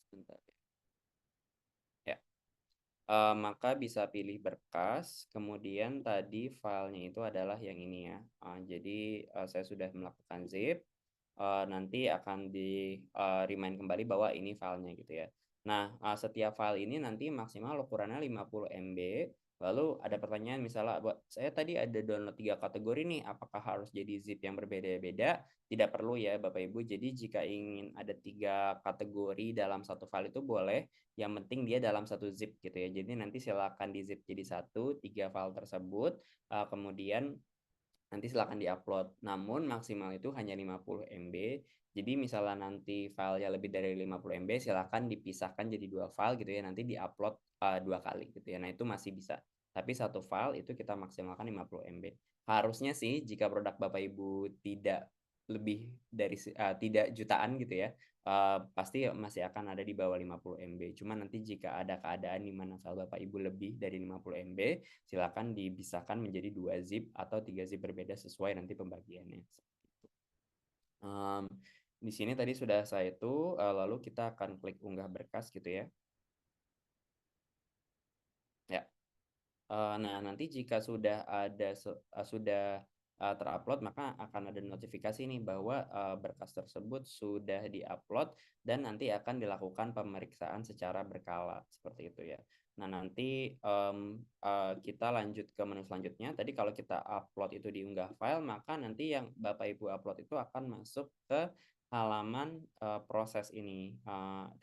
Sebentar. Ya. Maka bisa pilih berkas, kemudian tadi filenya itu adalah yang ini ya. Jadi saya sudah melakukan zip, nanti akan di remind kembali bahwa ini filenya gitu ya. Nah, setiap file ini nanti maksimal ukurannya 50 MB. Lalu ada pertanyaan misalnya, saya tadi ada download 3 kategori nih, apakah harus jadi zip yang berbeda-beda? Tidak perlu ya Bapak Ibu. Jadi jika ingin ada 3 kategori dalam satu file itu boleh, yang penting dia dalam satu zip gitu ya. Jadi nanti silakan di zip jadi 3 file tersebut, kemudian nanti silakan diupload. Namun maksimal itu hanya 50 MB. Jadi misalnya nanti filenya lebih dari 50 MB, silakan dipisahkan jadi 2 file gitu ya. Nanti diupload 2 kali gitu ya. Nah, itu masih bisa. Tapi satu file itu kita maksimalkan 50 MB. Harusnya sih jika produk Bapak Ibu tidak lebih dari tidak jutaan gitu ya, pasti masih akan ada di bawah 50 MB. Cuma nanti jika ada keadaan di mana file Bapak Ibu lebih dari 50 MB, silakan dipisahkan menjadi 2 zip atau 3 zip berbeda sesuai nanti pembagiannya. Di sini tadi sudah saya itu, lalu kita akan klik unggah berkas gitu ya. Ya. Nah, nanti jika sudah ada sudah terupload, maka akan ada notifikasi nih bahwa berkas tersebut sudah diupload dan nanti akan dilakukan pemeriksaan secara berkala seperti itu ya. Nah, nanti kita lanjut ke menu selanjutnya. Tadi kalau kita upload itu diunggah file, maka nanti yang Bapak Ibu upload itu akan masuk ke halaman proses ini,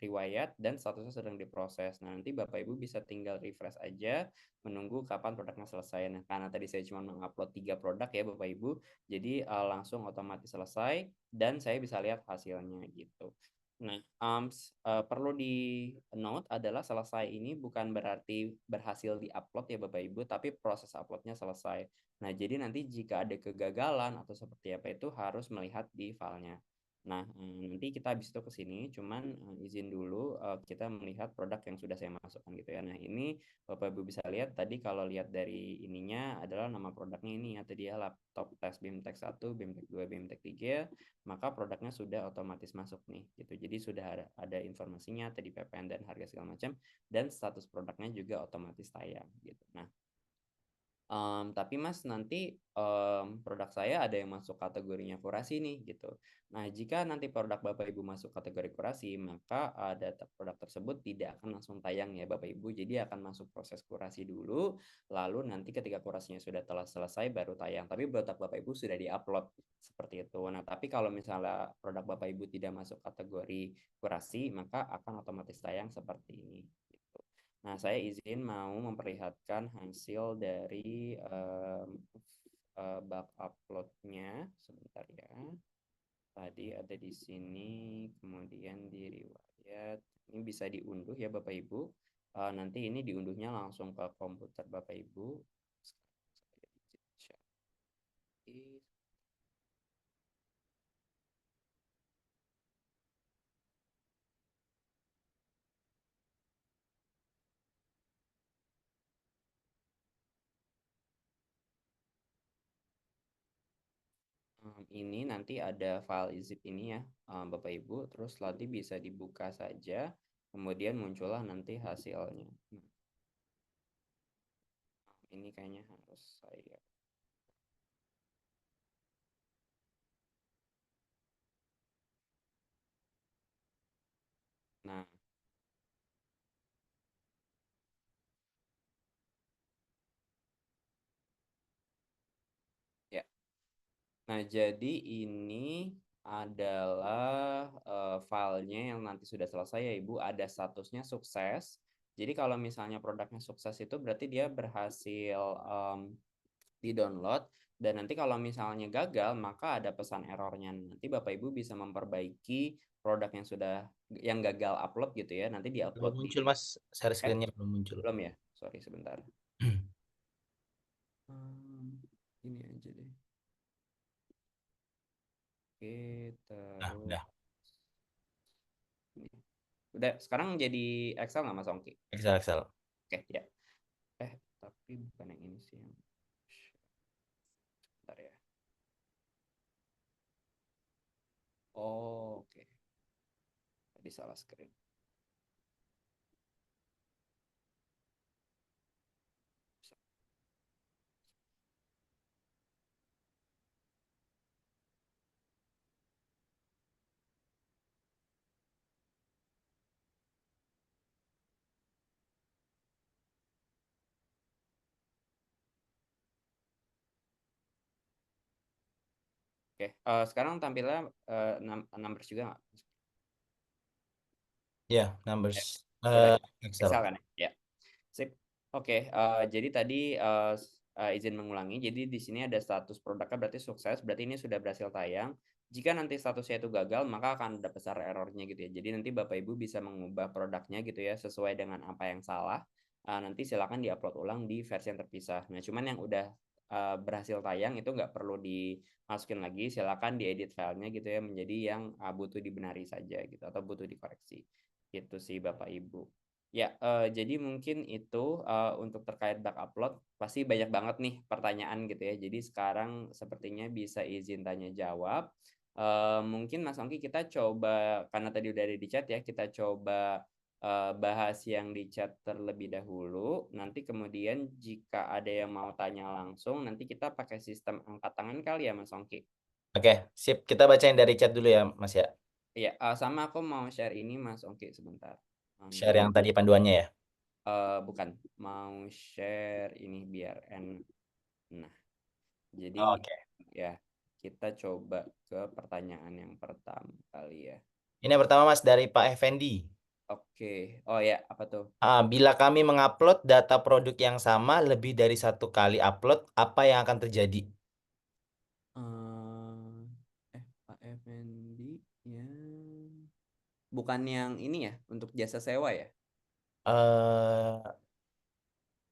riwayat dan statusnya sedang diproses. Nah, nanti Bapak Ibu bisa tinggal refresh aja menunggu kapan produknya selesai. Nah, karena tadi saya cuma mengupload 3 produk ya Bapak Ibu, jadi langsung otomatis selesai dan saya bisa lihat hasilnya gitu. Nah, perlu di note adalah selesai ini bukan berarti berhasil di-upload ya Bapak Ibu, tapi proses uploadnya selesai. Nah, jadi nanti jika ada kegagalan atau seperti apa itu harus melihat di filenya. Nah, nanti kita habis itu ke sini, cuman izin dulu kita melihat produk yang sudah saya masukkan gitu ya. Nah, ini Bapak Ibu bisa lihat tadi kalau lihat dari ininya adalah nama produknya ini ya, tadi ya laptop tes BIMTEK 1, BIMTEK 2, BIMTEK 3, maka produknya sudah otomatis masuk nih gitu. Jadi sudah ada informasinya tadi PPN dan harga segala macam dan status produknya juga otomatis tayang gitu. Nah, tapi Mas nanti produk saya ada yang masuk kategorinya kurasi nih gitu. Nah, jika nanti produk Bapak Ibu masuk kategori kurasi, maka data produk tersebut tidak akan langsung tayang ya Bapak Ibu. Jadi akan masuk proses kurasi dulu, lalu nanti ketika kurasinya sudah telah selesai baru tayang. Tapi produk Bapak Ibu sudah diupload seperti itu. Nah, tapi kalau misalnya produk Bapak Ibu tidak masuk kategori kurasi, maka akan otomatis tayang seperti ini. Nah, saya izin mau memperlihatkan hasil dari bug uploadnya sebentar ya. Tadi ada di sini, kemudian di riwayat. Ini bisa diunduh ya Bapak Ibu. Nanti ini diunduhnya langsung ke komputer Bapak Ibu. Ini nanti ada file zip ini ya Bapak Ibu, terus nanti bisa dibuka saja, kemudian muncullah nanti hasilnya. Ini kayaknya harus saya. Nah, ya. Nah, jadi ini adalah filenya yang nanti sudah selesai ya Ibu, ada statusnya sukses. Jadi kalau misalnya produknya sukses itu berarti dia berhasil di-download Dan nanti kalau misalnya gagal, maka ada pesan errornya. Nanti Bapak Ibu bisa memperbaiki produk yang gagal upload gitu ya. Nanti Belum diupload di muncul Mas, share screen-nya belum muncul. belum ya? Sorry sebentar. Ini aja deh. Oke, Nah, terus udah. ini. Udah, sekarang jadi Excel nggak Mas Ongki? Excel, Excel. Oke, ya. Tapi bukan yang ini sih. Bentar ya. Oh, oke. Tadi salah screen. Oke, sekarang tampilnya numbers juga nggak? Ya, numbers. Udah Excel. Excel kan ya? Ya. Sip. Oke, jadi tadi izin mengulangi. Jadi di sini ada status produknya berarti sukses, berarti ini sudah berhasil tayang. Jika nanti statusnya itu gagal, maka akan ada besar errornya gitu ya. Jadi nanti Bapak Ibu bisa mengubah produknya gitu ya sesuai dengan apa yang salah. Nanti silakan diupload ulang di versi yang terpisah. Nah, cuman yang udah berhasil tayang itu nggak perlu dimasukin lagi, silakan diedit filenya gitu ya menjadi yang butuh dibenari saja gitu atau butuh dikoreksi. Gitu sih Bapak Ibu. Ya, jadi mungkin itu untuk terkait bug upload pasti banyak banget nih pertanyaan gitu ya. Jadi sekarang sepertinya bisa izin tanya jawab. Mungkin Mas Ongki kita coba karena tadi udah ada di chat ya, kita coba bahas yang di chat terlebih dahulu. Nanti kemudian jika ada yang mau tanya langsung, nanti kita pakai sistem angkat tangan kali ya Mas Ongki. Oke, sip. Kita bacain dari chat dulu ya, Mas ya. Iya, sama aku mau share ini Mas Ongki sebentar. Share yang tadi panduannya ya. Bukan, mau share ini biar enak. Nah, jadi Oke. ya kita coba ke pertanyaan yang pertama kali ya. Ini yang pertama Mas dari Pak Effendi. Oke, oh ya apa tuh? Bila kami mengupload data produk yang sama lebih dari satu kali upload, apa yang akan terjadi? Pak Effendi ya, bukan yang ini ya untuk jasa sewa ya? eh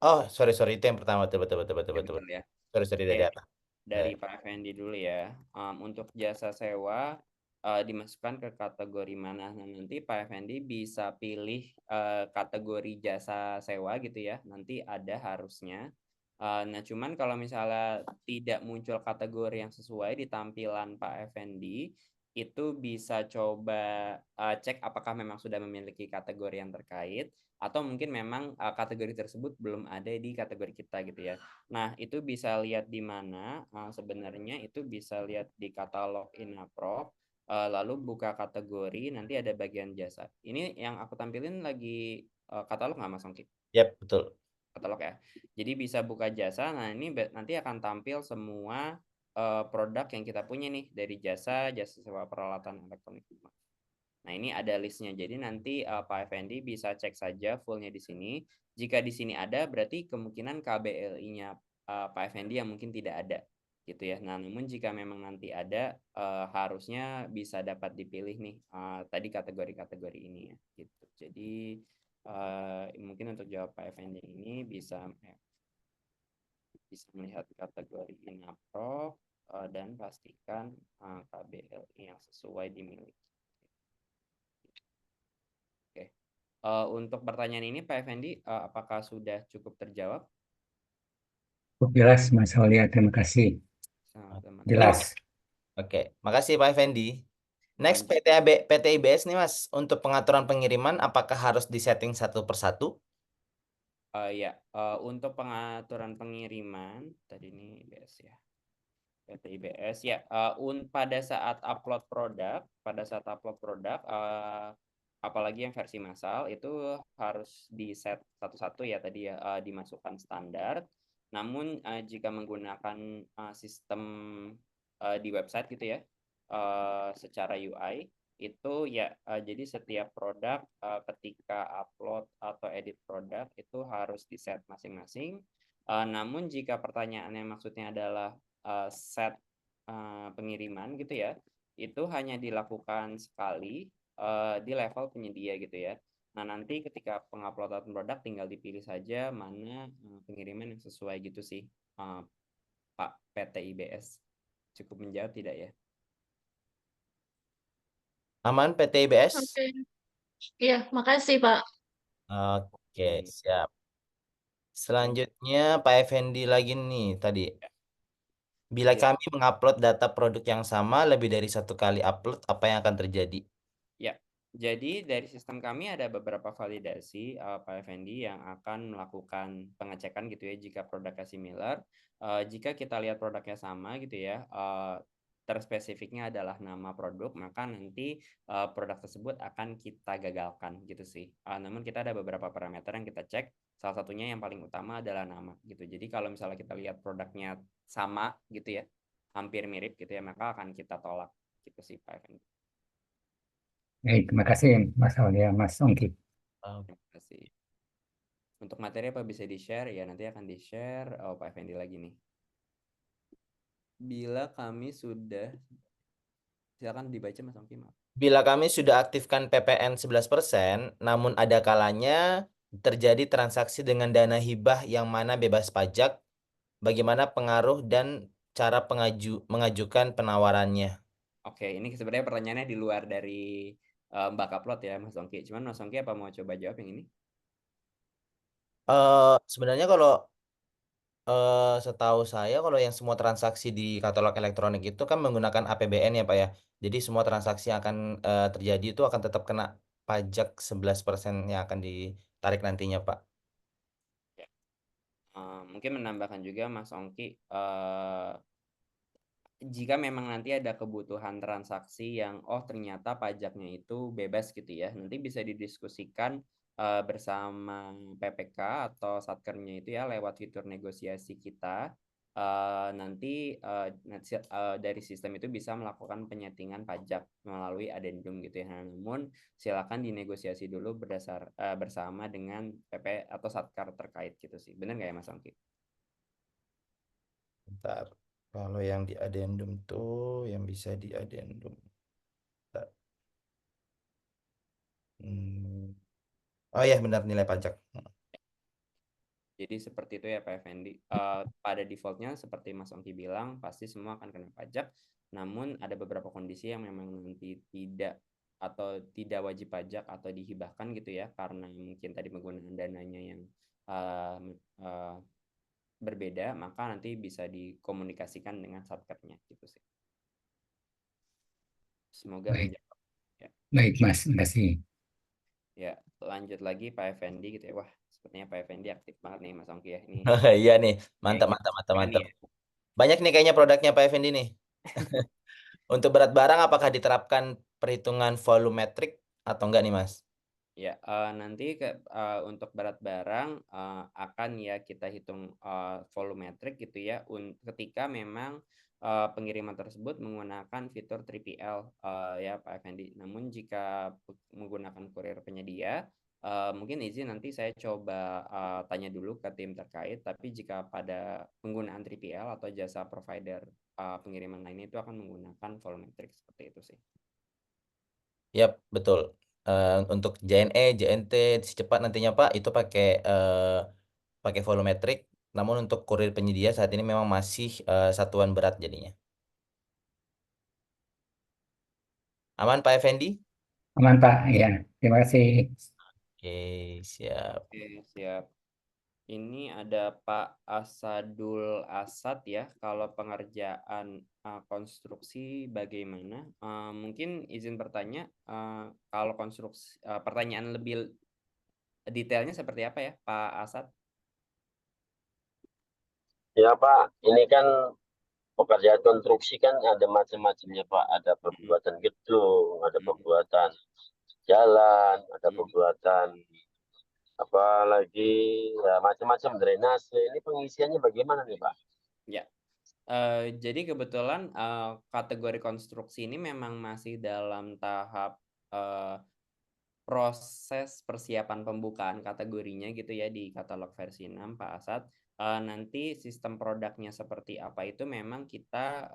oh, sorry, itu yang pertama. Betul, betul, betul, betul, Ya betul, betul betul. ya. Sorry dari Oke, apa? dari Pak Effendi dulu ya. Untuk jasa sewa dimasukkan ke kategori mana? Nah, nanti Pak Effendi bisa pilih kategori jasa sewa gitu ya. Nanti ada harusnya. Nah, cuman kalau misalnya tidak muncul kategori yang sesuai di tampilan Pak Effendi, itu bisa coba cek apakah memang sudah memiliki kategori yang terkait atau mungkin memang kategori tersebut belum ada di kategori kita gitu ya. Nah, itu bisa lihat di mana sebenarnya itu bisa lihat di katalog Inaprov, lalu buka kategori, nanti ada bagian jasa. Ini yang aku tampilin lagi katalog nggak Mas Ongki? Yap, betul. Katalog ya. Jadi bisa buka jasa, nah ini nanti akan tampil semua produk yang kita punya nih dari jasa sewa peralatan elektronik. Nah, ini ada listnya. Jadi nanti Pak Effendi bisa cek saja fullnya di sini. Jika di sini ada, berarti kemungkinan KBLI-nya Pak Effendi yang mungkin tidak ada, gitu ya. Nah, namun jika memang nanti ada, harusnya bisa dapat dipilih nih tadi kategori-kategori ini ya, gitu. Jadi mungkin untuk jawab Pak Effendi ini bisa melihat kategori Inaprov dan pastikan KBLI yang sesuai dimiliki. Oke. Untuk pertanyaan ini Pak Effendi, apakah sudah cukup terjawab? Jelas, Mas Aulia. Terima kasih. Teman-teman. Jelas. Oke, makasih Pak Effendi. Next, Lanjut. PT IBS nih Mas, untuk pengaturan pengiriman apakah harus disetting satu persatu? Ya, untuk pengaturan pengiriman tadi ini IBS ya. PT IBS ya, pada saat upload produk, apalagi yang versi massal itu harus di set satu-satu ya tadi ya, dimasukkan standar. Namun jika menggunakan sistem di website gitu ya, secara UI itu ya, jadi setiap produk ketika upload atau edit produk itu harus di set masing-masing. Namun jika pertanyaannya maksudnya adalah set pengiriman gitu ya, itu hanya dilakukan sekali di level penyedia gitu ya. Nah, nanti ketika penguploadan produk tinggal dipilih saja mana pengiriman yang sesuai gitu sih, Pak PT IBS. Cukup menjawab tidak ya? Aman PT IBS? Oke. Iya, makasih, Pak. Oke, Oke. siap. Selanjutnya Pak Effendi lagi nih tadi. Bila Ya. kami mengupload data produk yang sama lebih dari satu kali upload, apa yang akan terjadi? Ya, jadi dari sistem kami ada beberapa validasi Pak Effendi yang akan melakukan pengecekan gitu ya jika produknya similar. Jika kita lihat produknya sama gitu ya, terspesifiknya adalah nama produk, maka nanti produk tersebut akan kita gagalkan gitu sih. Namun kita ada beberapa parameter yang kita cek. Salah satunya yang paling utama adalah nama gitu. Jadi kalau misalnya kita lihat produknya sama gitu ya, hampir mirip gitu ya, maka akan kita tolak gitu sih Pak Effendi. Baik, terima kasih Mas Aulia, Mas Ongki. Terima kasih. Untuk materi apa bisa di-share? Ya, nanti akan di-share Pak Effendi lagi nih. Bila kami sudah, silakan dibaca Mas Ongki, maaf. Bila kami sudah aktifkan PPN 11%, namun ada kalanya terjadi transaksi dengan dana hibah yang mana bebas pajak, bagaimana pengaruh dan cara mengajukan penawarannya? Oke, ini sebenarnya pertanyaannya di luar dari Mbak Kaplot ya, Mas Ongki. Cuman Mas Ongki apa mau coba jawab yang ini? Sebenarnya kalau setahu saya kalau yang semua transaksi di katalog elektronik itu kan menggunakan APBN ya Pak ya. Jadi semua transaksi yang akan terjadi itu akan tetap kena pajak 11% yang akan ditarik nantinya Pak. Ya. Mungkin menambahkan juga Mas Ongki, jika memang nanti ada kebutuhan transaksi yang ternyata pajaknya itu bebas gitu ya, nanti bisa didiskusikan bersama PPK atau satkernya itu ya lewat fitur negosiasi kita. Nanti dari sistem itu bisa melakukan penyetingan pajak melalui adendum gitu ya. Namun silakan dinegosiasi dulu bersama dengan PP atau satkar terkait gitu sih. Benar nggak ya Mas Ongki? Bentar. Kalau yang di addendum tuh yang bisa di addendum. Bentar. Hmm. Oh ya benar nilai pajak. Jadi seperti itu ya Pak Effendi. Pada defaultnya seperti Mas Ongki bilang, pasti semua akan kena pajak. Namun ada beberapa kondisi yang memang nanti tidak wajib pajak atau dihibahkan gitu ya, karena mungkin tadi penggunaan dananya yang uh, uh, berbeda, maka nanti bisa dikomunikasikan dengan satkernya gitu sih. Semoga Baik, menjawab. Ya. baik Mas, terima kasih. Ya, lanjut lagi Pak Effendi gitu ya. Wah, sepertinya Pak Effendi aktif banget nih Mas Ongki ya. Ini Iya nih, kayak mantap gitu. mantap mantap Kan mantap. ya. Banyak nih kayaknya produknya Pak Effendi nih. Untuk berat barang apakah diterapkan perhitungan volumetrik atau enggak nih Mas? Ya, nanti untuk berat barang akan ya kita hitung volumetrik gitu ya ketika memang pengiriman tersebut menggunakan fitur 3PL ya Pak Effendi. Namun jika menggunakan kurir penyedia, mungkin izin nanti saya coba tanya dulu ke tim terkait. Tapi jika pada penggunaan 3PL atau jasa provider pengiriman lainnya itu akan menggunakan volumetrik seperti itu sih. Yap, betul. Untuk JNE, JNT, cepat nantinya Pak itu pakai volumetrik. Namun untuk kurir penyedia saat ini memang masih satuan berat jadinya. Aman Pak Effendi? Aman Pak, ya, terima kasih. Oke, siap. Oke, siap. Ini ada Pak Asadul Asad ya. Kalau pengerjaan konstruksi bagaimana? Mungkin izin bertanya, kalau konstruksi pertanyaan lebih detailnya seperti apa ya, Pak Asad? Ya Pak, ini kan pekerjaan konstruksi kan ada macam-macamnya Pak. Ada Hmm, pembuatan gedung, ada hmm, pembuatan jalan, ada hmm. pembuatan apa lagi ya macam-macam drainase. Ini pengisiannya bagaimana nih Pak? Ya, jadi kebetulan kategori konstruksi ini memang masih dalam tahap eh, proses persiapan pembukaan kategorinya gitu ya di katalog versi 6 Pak Asad. nanti sistem produknya seperti apa itu memang kita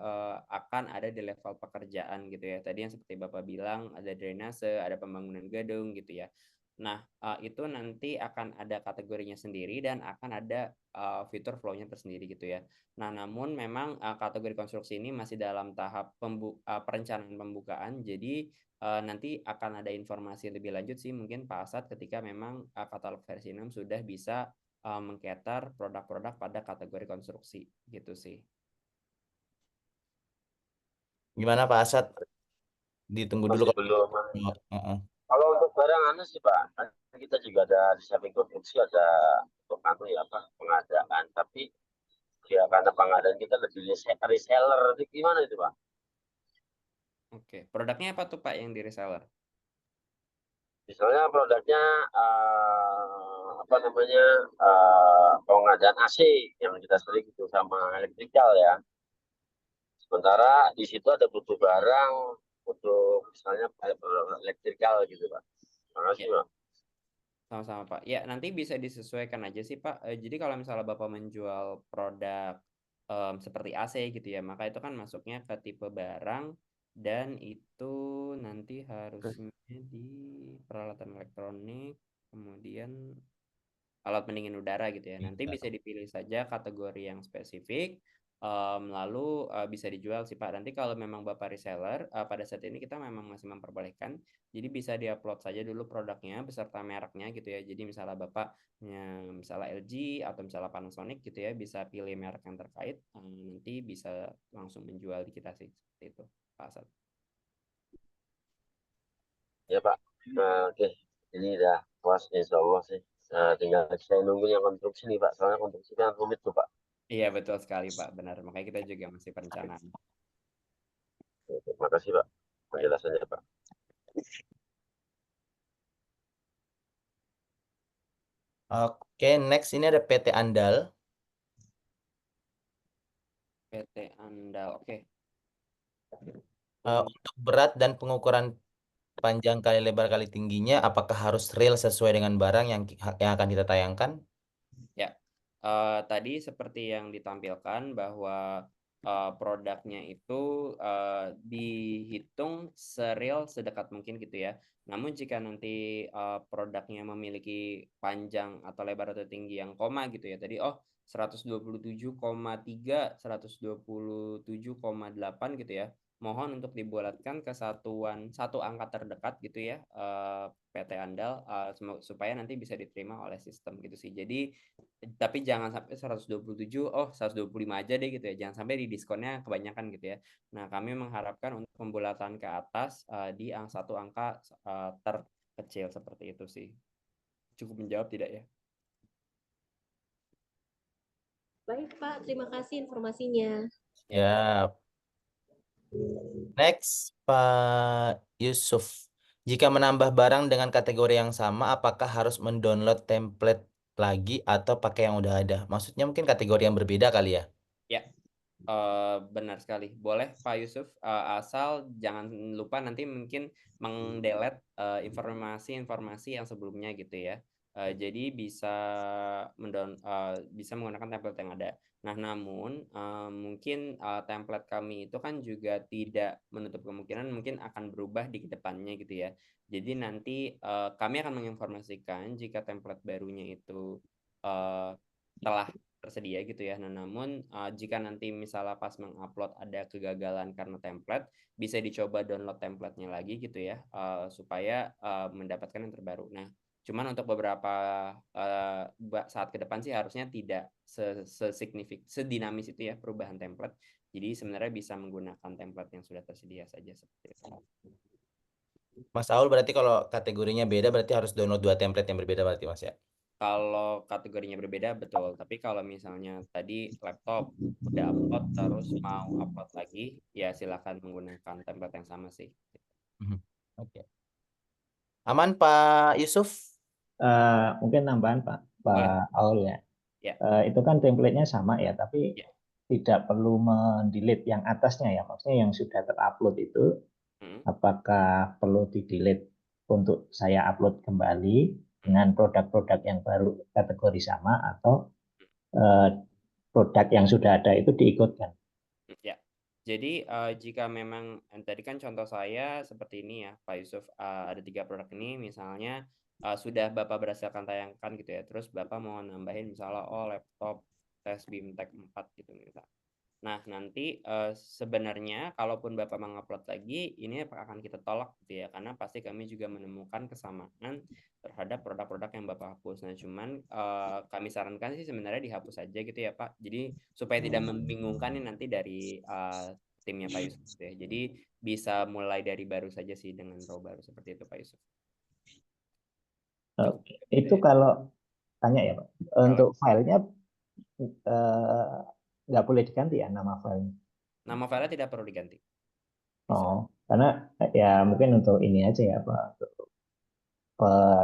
akan ada di level pekerjaan gitu ya. Tadi yang seperti Bapak bilang ada drainase, ada pembangunan gedung gitu ya. Nah, itu nanti akan ada kategorinya sendiri dan akan ada fitur flow-nya tersendiri gitu ya. Nah, namun memang kategori konstruksi ini masih dalam tahap perencanaan pembukaan. Jadi nanti akan ada informasi lebih lanjut sih mungkin Pak Asad ketika memang katalog versi 6 sudah bisa mengcater produk-produk pada kategori konstruksi gitu sih. Gimana Pak Asad? Ditunggu dulu Masih kalau belum. Heeh. Kalau untuk barang anu sih Pak, kan kita juga ada di samping produksi ada untuk anu ya apa pengadaan, tapi ya karena pengadaan kita lebih reseller, itu gimana itu Pak? Oke, produknya apa tuh Pak yang di reseller? Misalnya produknya apa namanya pengadaan AC yang kita sering itu sama elektrikal ya. Sementara di situ ada butuh barang untuk misalnya elektrikal gitu Pak. Makasih Ya, Pak. sama-sama Pak. Ya, nanti bisa disesuaikan aja sih Pak. Jadi kalau misalnya Bapak menjual produk seperti AC gitu ya, maka itu kan masuknya ke tipe barang dan itu nanti harusnya di peralatan elektronik, kemudian alat pendingin udara gitu ya. Nanti bisa dipilih saja kategori yang spesifik, lalu bisa dijual sih Pak. Nanti kalau memang Bapak reseller, pada saat ini kita memang masih memperbolehkan, jadi bisa diupload saja dulu produknya beserta mereknya gitu ya. Jadi misalnya Bapak misalnya LG atau misalnya Panasonic gitu ya, bisa pilih merek yang terkait, nanti bisa langsung menjual di kita sih seperti itu Pak Asad. Ya Pak. Nah, oke. Ini udah puas insya Allah sih. Tinggal saya nunggu yang konstruksi nih Pak. Soalnya konstruksi kan rumit tuh Pak. Iya betul sekali Pak, benar. Makanya kita juga masih perencanaan. Oke, terima kasih Pak penjelasannya Pak. Oke, next ini ada PT Andal. PT Andal, oke. Untuk berat dan pengukuran panjang kali lebar kali tingginya, apakah harus real sesuai dengan barang yang akan kita tayangkan? Ya, tadi seperti yang ditampilkan bahwa produknya itu dihitung serial sedekat mungkin gitu ya. Namun jika nanti produknya memiliki panjang atau lebar atau tinggi yang koma gitu ya. Tadi 127,3, 127,8 gitu ya. Mohon untuk dibulatkan ke satu angka terdekat gitu ya, PT Andal supaya nanti bisa diterima oleh sistem gitu sih. Jadi tapi jangan sampai 127, 125 aja deh gitu ya. Jangan sampai di diskonnya kebanyakan gitu ya. Nah, kami mengharapkan untuk pembulatan ke atas di satu angka terkecil seperti itu sih. Cukup menjawab tidak ya? Baik, Pak. Terima kasih informasinya. Ya. Next, Pak Yusuf. Jika menambah barang dengan kategori yang sama, apakah harus mendownload template lagi atau pakai yang udah ada? Maksudnya mungkin kategori yang berbeda kali ya? Ya, benar sekali. Boleh Pak Yusuf, asal jangan lupa nanti mungkin mendelete informasi-informasi yang sebelumnya gitu ya. Jadi bisa menggunakan template yang ada. Nah, namun mungkin template kami itu kan juga tidak menutup kemungkinan mungkin akan berubah di kedepannya gitu ya. Jadi nanti kami akan menginformasikan jika template barunya itu telah tersedia gitu ya. Nah, namun jika nanti misalnya pas mengupload ada kegagalan karena template, bisa dicoba download templatenya lagi gitu ya, supaya mendapatkan yang terbaru. Nah, cuman untuk beberapa saat ke depan sih harusnya tidak sedinamis itu ya perubahan template. Jadi sebenarnya bisa menggunakan template yang sudah tersedia saja seperti itu. Mas Aul berarti kalau kategorinya beda berarti harus download 2 template yang berbeda berarti Mas ya? Kalau kategorinya berbeda betul, tapi kalau misalnya tadi laptop udah upload terus mau upload lagi, ya silakan menggunakan template yang sama sih. Oke. Aman Pak Yusuf? Mungkin tambahan Pak Boleh. Aul ya. Ya. Itu kan template-nya sama ya, tapi Ya. tidak perlu mendelete yang atasnya ya. Maksudnya yang sudah terupload itu, apakah perlu di-delete untuk saya upload kembali dengan produk-produk yang baru kategori sama, atau produk yang sudah ada itu diikutkan. Ya, jadi jika memang tadi kan contoh saya seperti ini ya, Pak Yusuf, ada 3 produk ini misalnya sudah Bapak berhasilkan tayangkan gitu ya, terus Bapak mau nambahin misalnya laptop tes BIMTEK 4 gitu misalnya. Nah, nanti sebenarnya kalaupun Bapak mengupload lagi, ini akan kita tolak gitu ya, karena pasti kami juga menemukan kesamaan terhadap produk-produk yang Bapak hapus. Nah, cuman kami sarankan sih sebenarnya dihapus aja gitu ya, Pak. Jadi supaya tidak membingungkan nih nanti dari timnya Pak Yusuf gitu ya. Jadi bisa mulai dari baru saja sih dengan raw baru seperti itu Pak Yusuf. Cukup Oke. gitu Itu ya. kalau tanya ya Pak, Kalau untuk filenya nggak boleh diganti ya nama filenya. nama file tidak perlu diganti. Bisa. Oh, karena ya mungkin untuk ini aja ya Pak.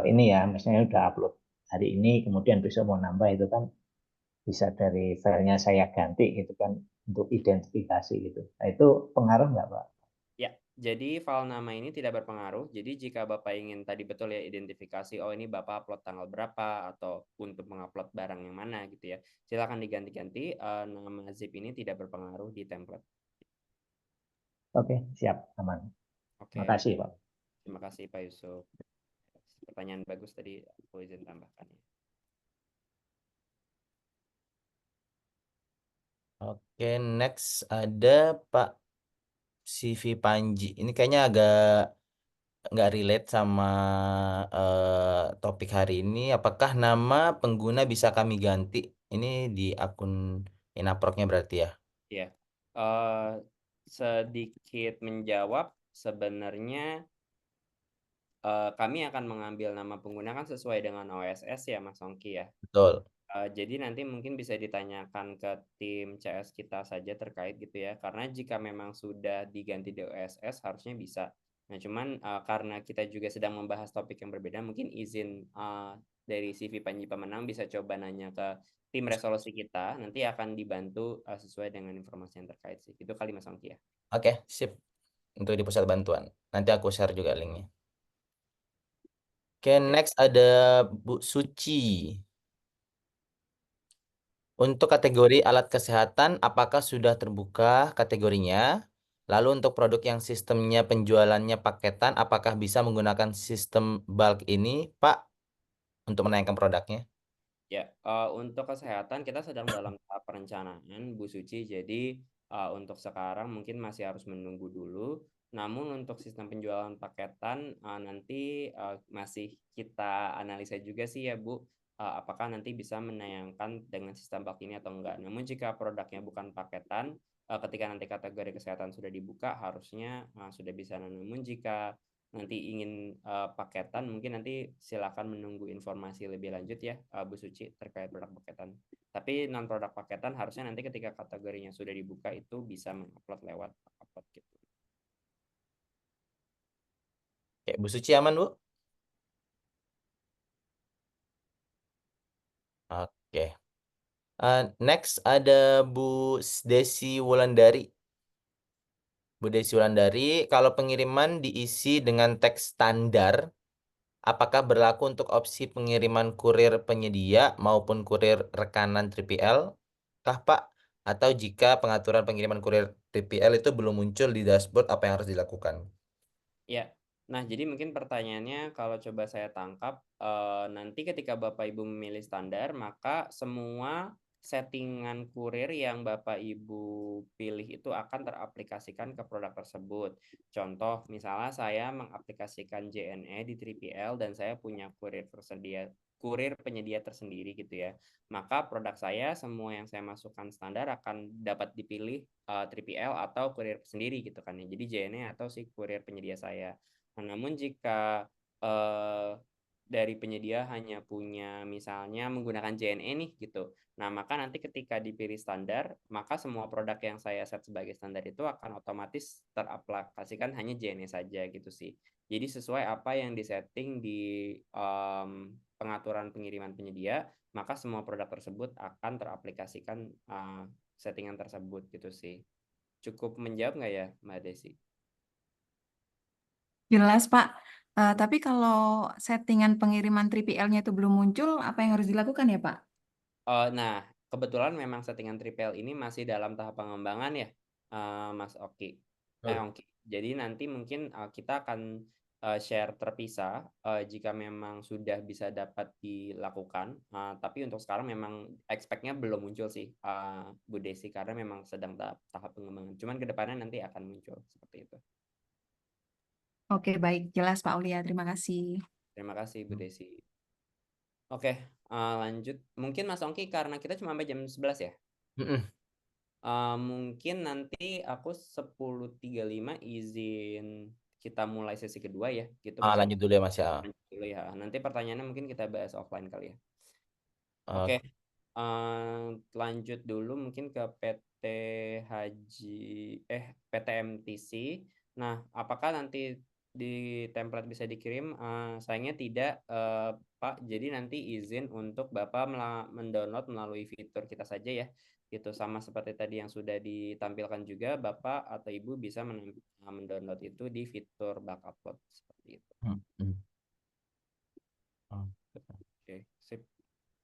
Ini ya, misalnya udah upload hari ini, kemudian besok mau nambah itu kan bisa dari filenya saya ganti gitu kan untuk identifikasi gitu. Nah itu pengaruh nggak Pak? Ya, jadi file nama ini tidak berpengaruh. Jadi jika Bapak ingin tadi betul ya identifikasi, oh ini Bapak upload tanggal berapa atau untuk mengupload barang yang mana gitu ya. Silakan diganti-ganti. Nama zip ini tidak berpengaruh di template. Oke, siap, aman. Oke, Makasih Pak. terima kasih Pak Yusuf. Pertanyaan bagus tadi, aku izin tambahkan ya. Oke, next ada Pak CV Panji. Ini kayaknya agak nggak relate sama topik hari ini. Apakah nama pengguna bisa kami ganti? Ini di akun Inaproknya berarti ya? Ya, sedikit menjawab sebenarnya kami akan mengambil nama pengguna kan sesuai dengan OSS ya Mas Ongki ya. Betul. Jadi nanti mungkin bisa ditanyakan ke tim CS kita saja terkait gitu ya. Karena jika memang sudah diganti di OSS harusnya bisa. Nah, cuman karena kita juga sedang membahas topik yang berbeda, mungkin izin dari CV Panji Pemenang bisa coba nanya ke tim resolusi kita. Nanti akan dibantu sesuai dengan informasi yang terkait sih. Itu kali Mas Ongki ya. Oke, sip. Untuk di pusat bantuan. Nanti aku share juga linknya. Oke, next ada Bu Suci. Untuk kategori alat kesehatan, apakah sudah terbuka kategorinya? Lalu untuk produk yang sistemnya penjualannya paketan, apakah bisa menggunakan sistem bulk ini, Pak, untuk menaikkan produknya? Ya, untuk kesehatan kita sedang dalam tahap perencanaan, Bu Suci. Jadi untuk sekarang mungkin masih harus menunggu dulu. Namun untuk sistem penjualan paketan nanti masih kita analisa juga sih ya Bu. Apakah nanti bisa menayangkan dengan sistem bulk ini atau enggak. Namun jika produknya bukan paketan, ketika nanti kategori kesehatan sudah dibuka, harusnya sudah bisa. Namun jika nanti ingin paketan, mungkin nanti silakan menunggu informasi lebih lanjut ya Bu Suci terkait produk paketan. Tapi non produk paketan harusnya nanti ketika kategorinya sudah dibuka itu bisa mengupload lewat upload gitu. Oke, Bu Suci aman, Bu? Oke. Next ada Bu Desi Wulandari. Bu Desi Wulandari, kalau pengiriman diisi dengan teks standar, apakah berlaku untuk opsi pengiriman kurir penyedia maupun kurir rekanan 3PL? Kah, Pak? Atau jika pengaturan pengiriman kurir 3PL itu belum muncul di dashboard, apa yang harus dilakukan? Ya, nah jadi mungkin pertanyaannya kalau coba saya tangkap, nanti ketika Bapak Ibu memilih standar, maka semua settingan kurir yang Bapak Ibu pilih itu akan teraplikasikan ke produk tersebut. Contoh, misalnya saya mengaplikasikan JNE di 3PL dan saya punya kurir penyedia tersendiri gitu ya. Maka produk saya semua yang saya masukkan standar akan dapat dipilih 3PL atau kurir sendiri gitu kan ya. Jadi JNE atau si kurir penyedia saya. Nah, namun jika dari penyedia hanya punya misalnya menggunakan JNE nih gitu. Nah, maka nanti ketika dipilih standar, maka semua produk yang saya set sebagai standar itu akan otomatis teraplikasikan hanya JNE saja gitu sih. Jadi sesuai apa yang disetting di pengaturan pengiriman penyedia, maka semua produk tersebut akan teraplikasikan settingan tersebut gitu sih. Cukup menjawab nggak ya, Mbak Desi? Jelas, Pak. Tapi kalau settingan pengiriman 3PL-nya itu belum muncul, apa yang harus dilakukan ya, Pak? Nah, kebetulan memang settingan TripL ini masih dalam tahap pengembangan ya, Mas Oki. Oki. Jadi nanti mungkin kita akan share terpisah jika memang sudah bisa dapat dilakukan. Tapi untuk sekarang memang expect-nya belum muncul sih, Bu Desi, karena memang sedang tahap pengembangan. Cuman kedepannya nanti akan muncul seperti itu. Oke, baik. Jelas Pak Aulia. Terima kasih. Terima kasih Bu Desi. Oke, lanjut. Mungkin Mas Ongki karena kita cuma sampai jam 11 ya. Mm-mm. Mungkin nanti aku 10.35 izin kita mulai sesi kedua ya, gitu Mas. Lanjut dulu ya Mas ya. Lanjut dulu ya. Nanti pertanyaannya mungkin kita bahas offline kali ya. Oke. Oke, lanjut dulu mungkin ke PTMTC. Nah, apakah nanti di template bisa dikirim? Sayangnya tidak, Pak. Jadi nanti izin untuk Bapak mendownload melalui fitur kita saja ya. Gitu, sama seperti tadi yang sudah ditampilkan juga, Bapak atau Ibu bisa mendownload itu di fitur bulk upload seperti itu. Oke, sip.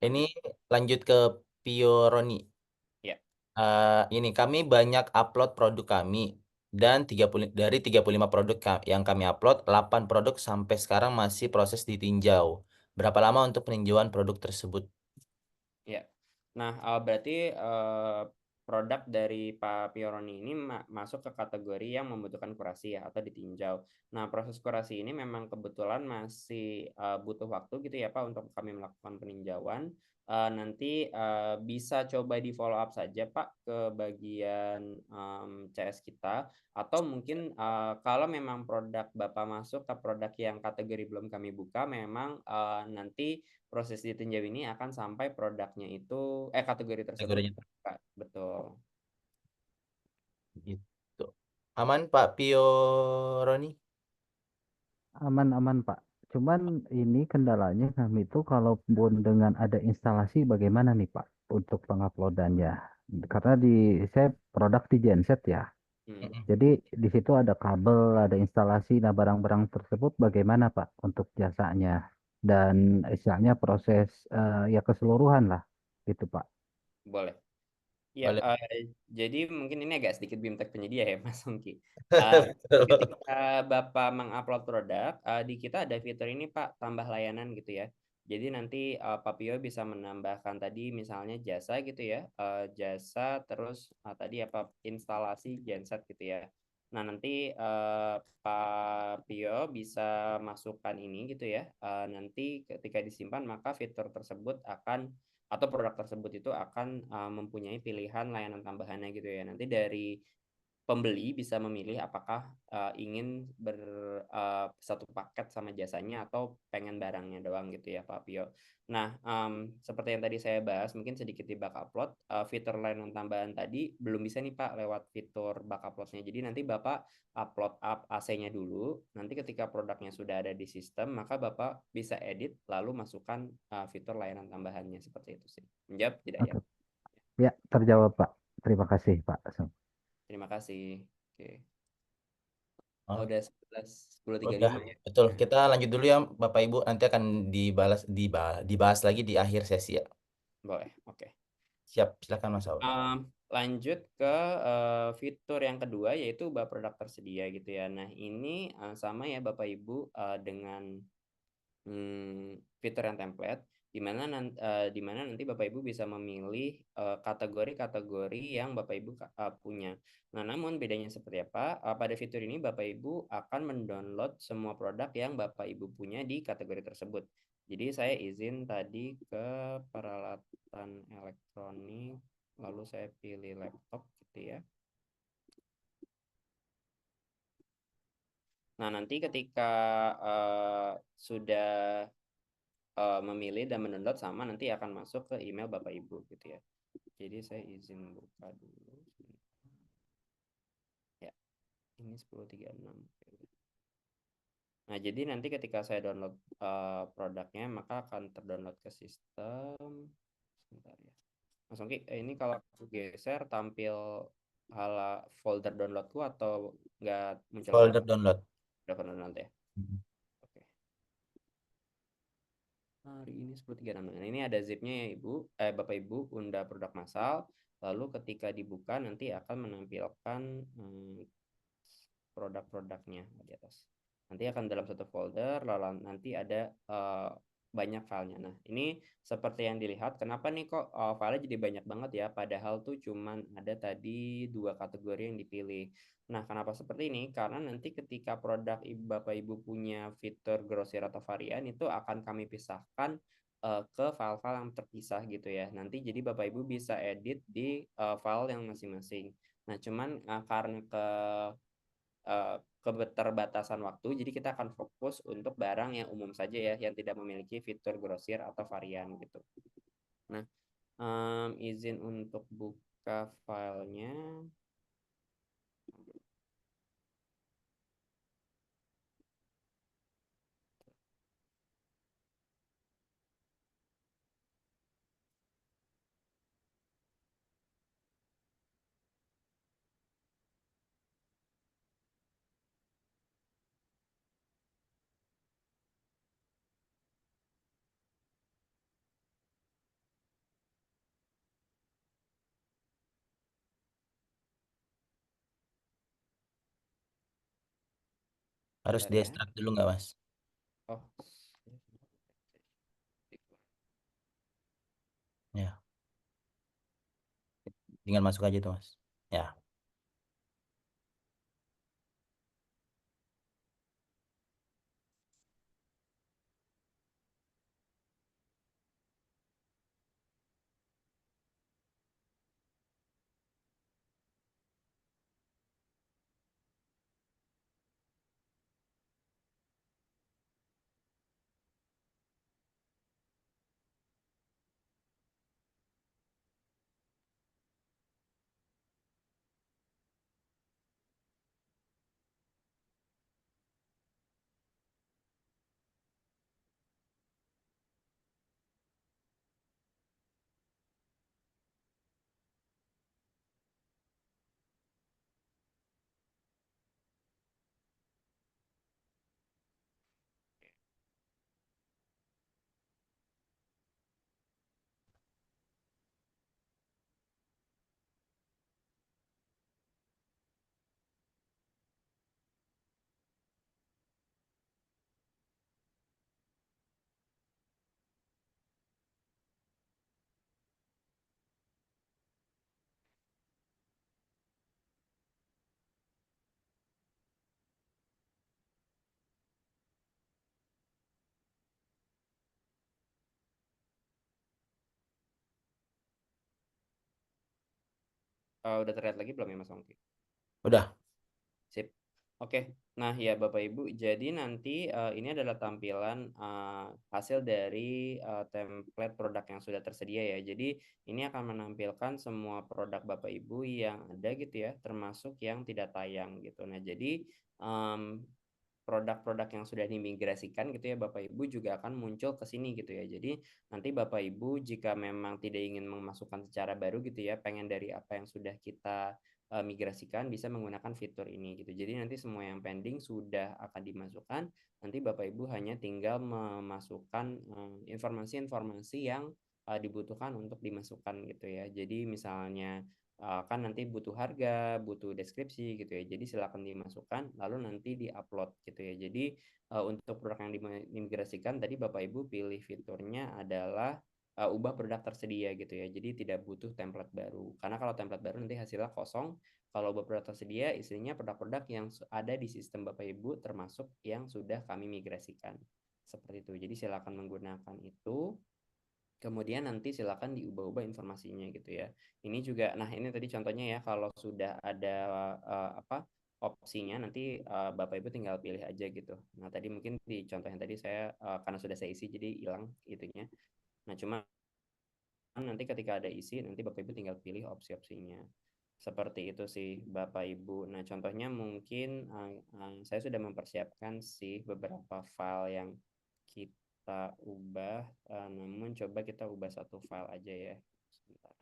Ini lanjut ke Pioroni. Ya. Ini kami banyak upload produk kami dan dari 35 produk yang kami upload, 8 produk sampai sekarang masih proses ditinjau. Berapa lama untuk peninjauan produk tersebut? Ya. Nah, berarti produk dari Pak Pioroni ini masuk ke kategori yang membutuhkan kurasi ya atau ditinjau. Nah, proses kurasi ini memang kebetulan masih butuh waktu gitu ya Pak untuk kami melakukan peninjauan. Nanti bisa coba di follow up saja Pak ke bagian CS kita, atau mungkin kalau memang produk Bapak masuk ke produk yang kategori belum kami buka, memang nanti proses ditinjau ini akan sampai produknya itu kategori tersebut. Kategorinya. Betul. Gitu. Aman Pak Pioroni? Aman-aman Pak. Cuman ini kendalanya kami itu kalaupun dengan ada instalasi bagaimana nih Pak untuk penguploadannya. Karena saya produk di genset ya. Jadi di situ ada kabel, ada instalasi, nah barang-barang tersebut bagaimana Pak untuk jasanya dan istilahnya proses ya keseluruhan lah gitu Pak. Boleh. Ya, Boleh. jadi mungkin ini agak sedikit bimtek penyedia ya Mas Ongki. Betul. Ketika Bapak mengupload produk, di kita ada fitur ini Pak, tambah layanan gitu ya. Jadi nanti Pak Pio bisa menambahkan tadi misalnya jasa gitu ya, jasa terus tadi apa instalasi genset gitu ya. Nah nanti Pak Pio bisa masukkan ini gitu ya. Nanti ketika disimpan maka fitur tersebut akan atau produk tersebut itu akan mempunyai pilihan layanan tambahannya gitu ya. Nanti dari pembeli bisa memilih apakah ingin satu paket sama jasanya atau pengen barangnya doang gitu ya Pak Pio. Nah, seperti yang tadi saya bahas, mungkin sedikit di back upload, fitur layanan tambahan tadi belum bisa nih Pak lewat fitur back uploadnya. Jadi nanti Bapak upload AC-nya dulu, nanti ketika produknya sudah ada di sistem, maka Bapak bisa edit lalu masukkan fitur layanan tambahannya seperti itu sih. Menjawab tidak ya? Ya, terjawab Pak. Terima kasih Pak. Terima kasih. Oke. Oh. Udah 10.35 Udah, ya. betul. Kita lanjut dulu ya Bapak Ibu. Nanti akan dibahas lagi di akhir sesi ya. Boleh, oke. Siap, silakan Mas Aul. Lanjut ke fitur yang kedua yaitu ubah produk tersedia gitu ya. Nah ini sama ya Bapak Ibu dengan fitur yang template, di mana nanti Bapak Ibu bisa memilih kategori-kategori yang Bapak Ibu punya. Nah, namun bedanya seperti apa? Pada fitur ini Bapak Ibu akan mendownload semua produk yang Bapak Ibu punya di kategori tersebut. Jadi saya izin tadi ke peralatan elektronik, lalu saya pilih laptop gitu ya. Nah, nanti ketika sudah memilih dan mendownload sama, nanti akan masuk ke email Bapak Ibu gitu ya. Jadi saya izin buka dulu. Ya, ini 10.36. Nah, jadi nanti ketika saya download produknya, maka akan terdownload ke sistem. Sebentar ya. Mas Ongki, ini kalau aku geser tampil folder downloadku atau nggak muncul? Folder download. Folder download ya. Oke. Hari ini 10.36. Nah, ini ada zipnya ya Ibu, Bapak Ibu, undah produk massal. Lalu ketika dibuka nanti akan menampilkan produk-produknya di atas. Nanti akan dalam satu folder, lalu nanti ada banyak filenya. Nah, ini seperti yang dilihat, kenapa nih kok filenya jadi banyak banget ya, padahal tuh cuman ada tadi 2 kategori yang dipilih. Nah, kenapa seperti ini? Karena nanti ketika produk Bapak Ibu punya fitur grosir atau varian, itu akan kami pisahkan ke file-file yang terpisah gitu ya. Nanti jadi Bapak Ibu bisa edit di file yang masing-masing. Nah, cuman karena keterbatasan waktu, jadi kita akan fokus untuk barang yang umum saja ya, yang tidak memiliki fitur grosir atau varian gitu. Nah, izin untuk buka filenya. Harus Bentar di ya. extract dulu nggak, Mas? Oh, Ya, tinggal masuk aja tuh, Mas. Ya. udah terlihat lagi belum ya Mas Ongki? Udah. Sip. Oke. Nah, ya Bapak Ibu, jadi nanti ini adalah tampilan hasil dari template produk yang sudah tersedia ya. Jadi ini akan menampilkan semua produk Bapak Ibu yang ada gitu ya, termasuk yang tidak tayang gitu. Nah, jadi produk-produk yang sudah dimigrasikan gitu ya Bapak Ibu juga akan muncul ke sini gitu ya. Jadi nanti Bapak Ibu jika memang tidak ingin memasukkan secara baru gitu ya, pengen dari apa yang sudah kita migrasikan bisa menggunakan fitur ini gitu. Jadi nanti semua yang pending sudah akan dimasukkan. Nanti Bapak Ibu hanya tinggal memasukkan informasi-informasi yang dibutuhkan untuk dimasukkan gitu ya. Jadi misalnya kan nanti butuh harga, butuh deskripsi gitu ya. Jadi silakan dimasukkan lalu nanti diupload gitu ya. Jadi untuk produk yang dimigrasikan tadi Bapak Ibu pilih fiturnya adalah ubah produk tersedia gitu ya. Jadi tidak butuh template baru. Karena kalau template baru nanti hasilnya kosong. Kalau ubah produk tersedia isinya produk-produk yang ada di sistem Bapak Ibu termasuk yang sudah kami migrasikan. Seperti itu. Jadi silakan menggunakan itu. Kemudian nanti silakan diubah-ubah informasinya gitu ya. Ini juga, nah ini tadi contohnya ya, kalau sudah ada opsinya nanti Bapak Ibu tinggal pilih aja gitu. Nah tadi mungkin di contoh yang tadi saya karena sudah saya isi jadi hilang itunya. Nah cuma nanti ketika ada isi nanti Bapak Ibu tinggal pilih opsi-opsinya. Seperti itu sih Bapak Ibu. Nah contohnya mungkin saya sudah mempersiapkan sih beberapa file yang kita ubah, namun coba kita ubah satu file aja ya. Sebentar.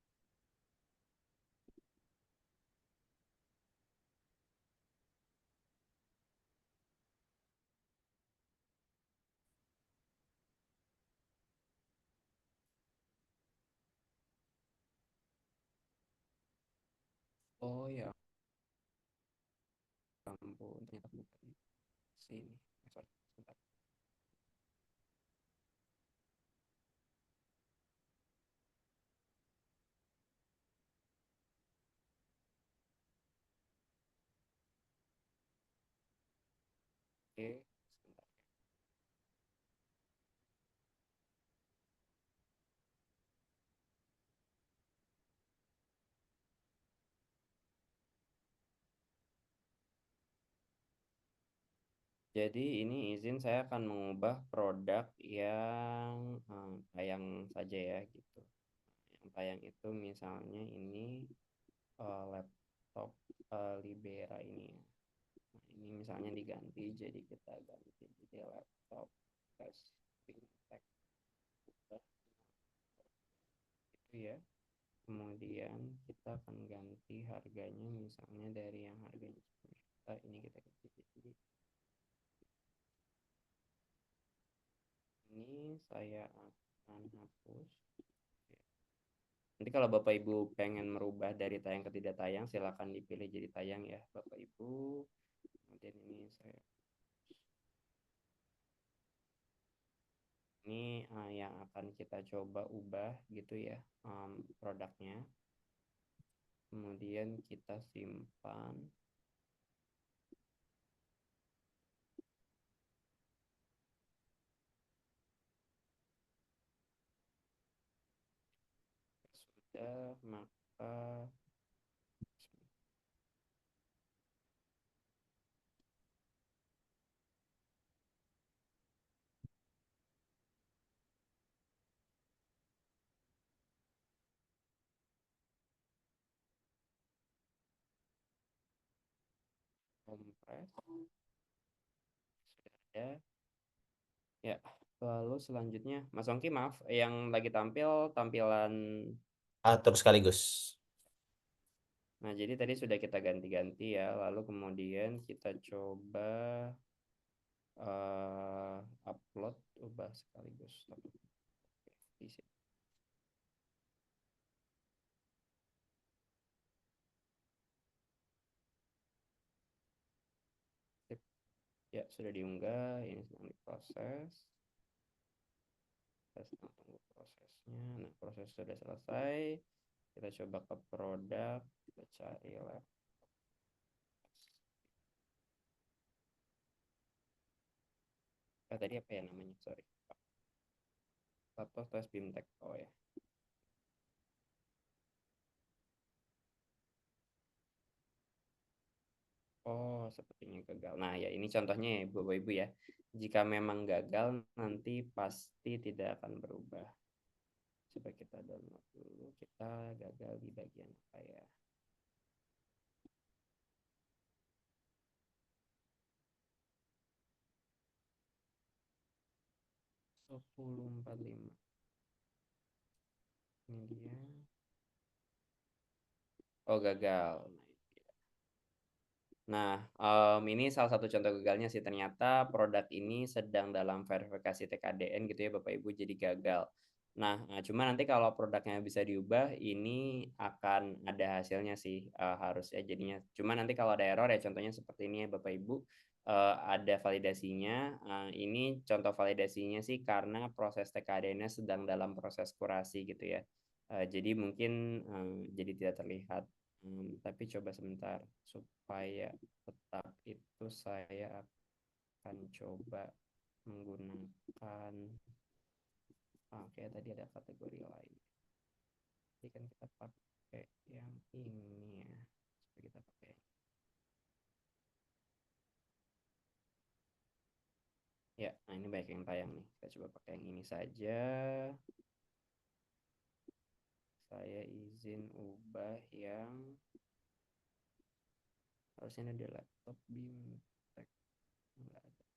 Oh ya ampun, ternyata bukan sini. Sorry, sebentar. Oke, sebentar. Jadi ini izin saya akan mengubah produk yang tayang saja ya gitu. Yang tayang itu misalnya ini laptop Libera ini ya. Nah, ini misalnya diganti jadi kita ganti jadi laptop Tech itu ya. Kemudian kita akan ganti harganya misalnya dari yang harganya 10 juta ini kita ganti jadi ini saya akan hapus. Nanti kalau Bapak Ibu pengen merubah dari tayang ke tidak tayang, silakan dipilih jadi tayang ya Bapak Ibu. Kemudian ini saya ini yang akan kita coba ubah gitu ya produknya. Kemudian kita simpan. Sudah, maka kompres sudah ada. Ya, lalu selanjutnya Mas Ongki maaf yang lagi tampil tampilan Atur sekaligus. Nah, jadi tadi sudah kita ganti-ganti ya, lalu kemudian kita coba upload, ubah sekaligus. Oke, di sini. Sip. Ya, sudah diunggah, ini sedang diproses. Kita sedang tunggu prosesnya. Nah, proses sudah selesai. Kita coba ke produk, kita cari laptop. Tadi apa ya namanya? Sorry. Laptop tes BIMTEK. Oh ya. Oh, sepertinya gagal. Nah, ya ini contohnya ya, Bapak Ibu ya. Jika memang gagal, nanti pasti tidak akan berubah. Coba kita download dulu. Kita gagal di bagian apa ya? Sepuluh empat lima. Ini dia. Oh, gagal. Nah, ini salah satu contoh gagalnya sih. Ternyata produk ini sedang dalam verifikasi TKDN gitu ya Bapak Ibu, jadi gagal. Nah, cuma nanti kalau produknya bisa diubah, ini akan ada hasilnya sih harusnya jadinya. Cuma nanti kalau ada error ya contohnya seperti ini ya Bapak Ibu, ada validasinya. Ini contoh validasinya sih karena proses TKDN-nya sedang dalam proses kurasi gitu ya. Jadi mungkin jadi tidak terlihat. Tapi coba sebentar supaya tetap itu saya akan coba menggunakan tadi ada kategori lain. Jadi kan kita pakai yang ini ya. Supaya kita pakai ya, nah ini baik yang tayang nih. Kita coba pakai yang ini saja. Saya izin ubah yang harusnya ada laptop BIMTEK, enggak ada.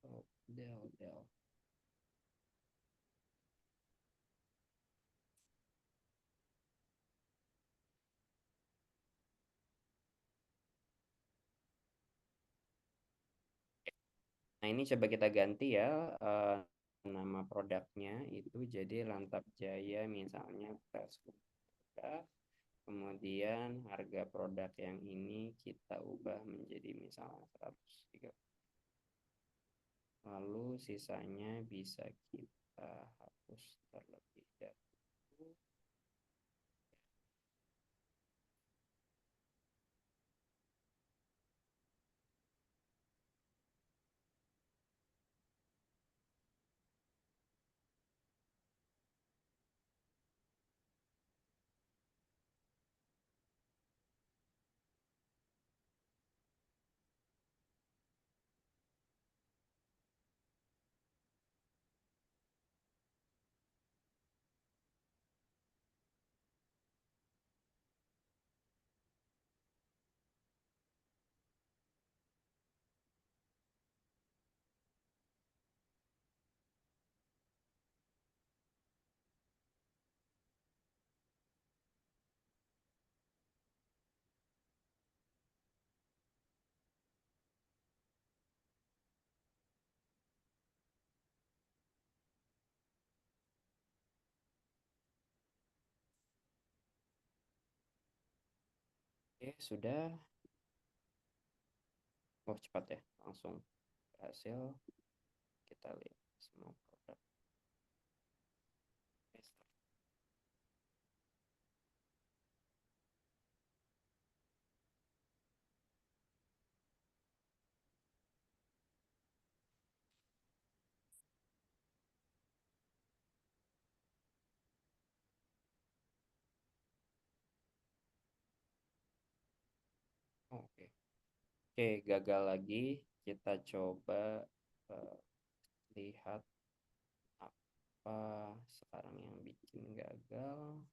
Oh, Dell. Nah, ini coba kita ganti ya nama produknya itu jadi Lantap Jaya misalnya tes. Kemudian harga produk yang ini kita ubah menjadi misalnya 130. Lalu sisanya bisa kita hapus terlebih dahulu. Oke, sudah. Oh, cepat ya. Langsung berhasil. Kita lihat semua produk. Oke. Oke, gagal lagi. Kita coba lihat apa sekarang yang bikin gagal.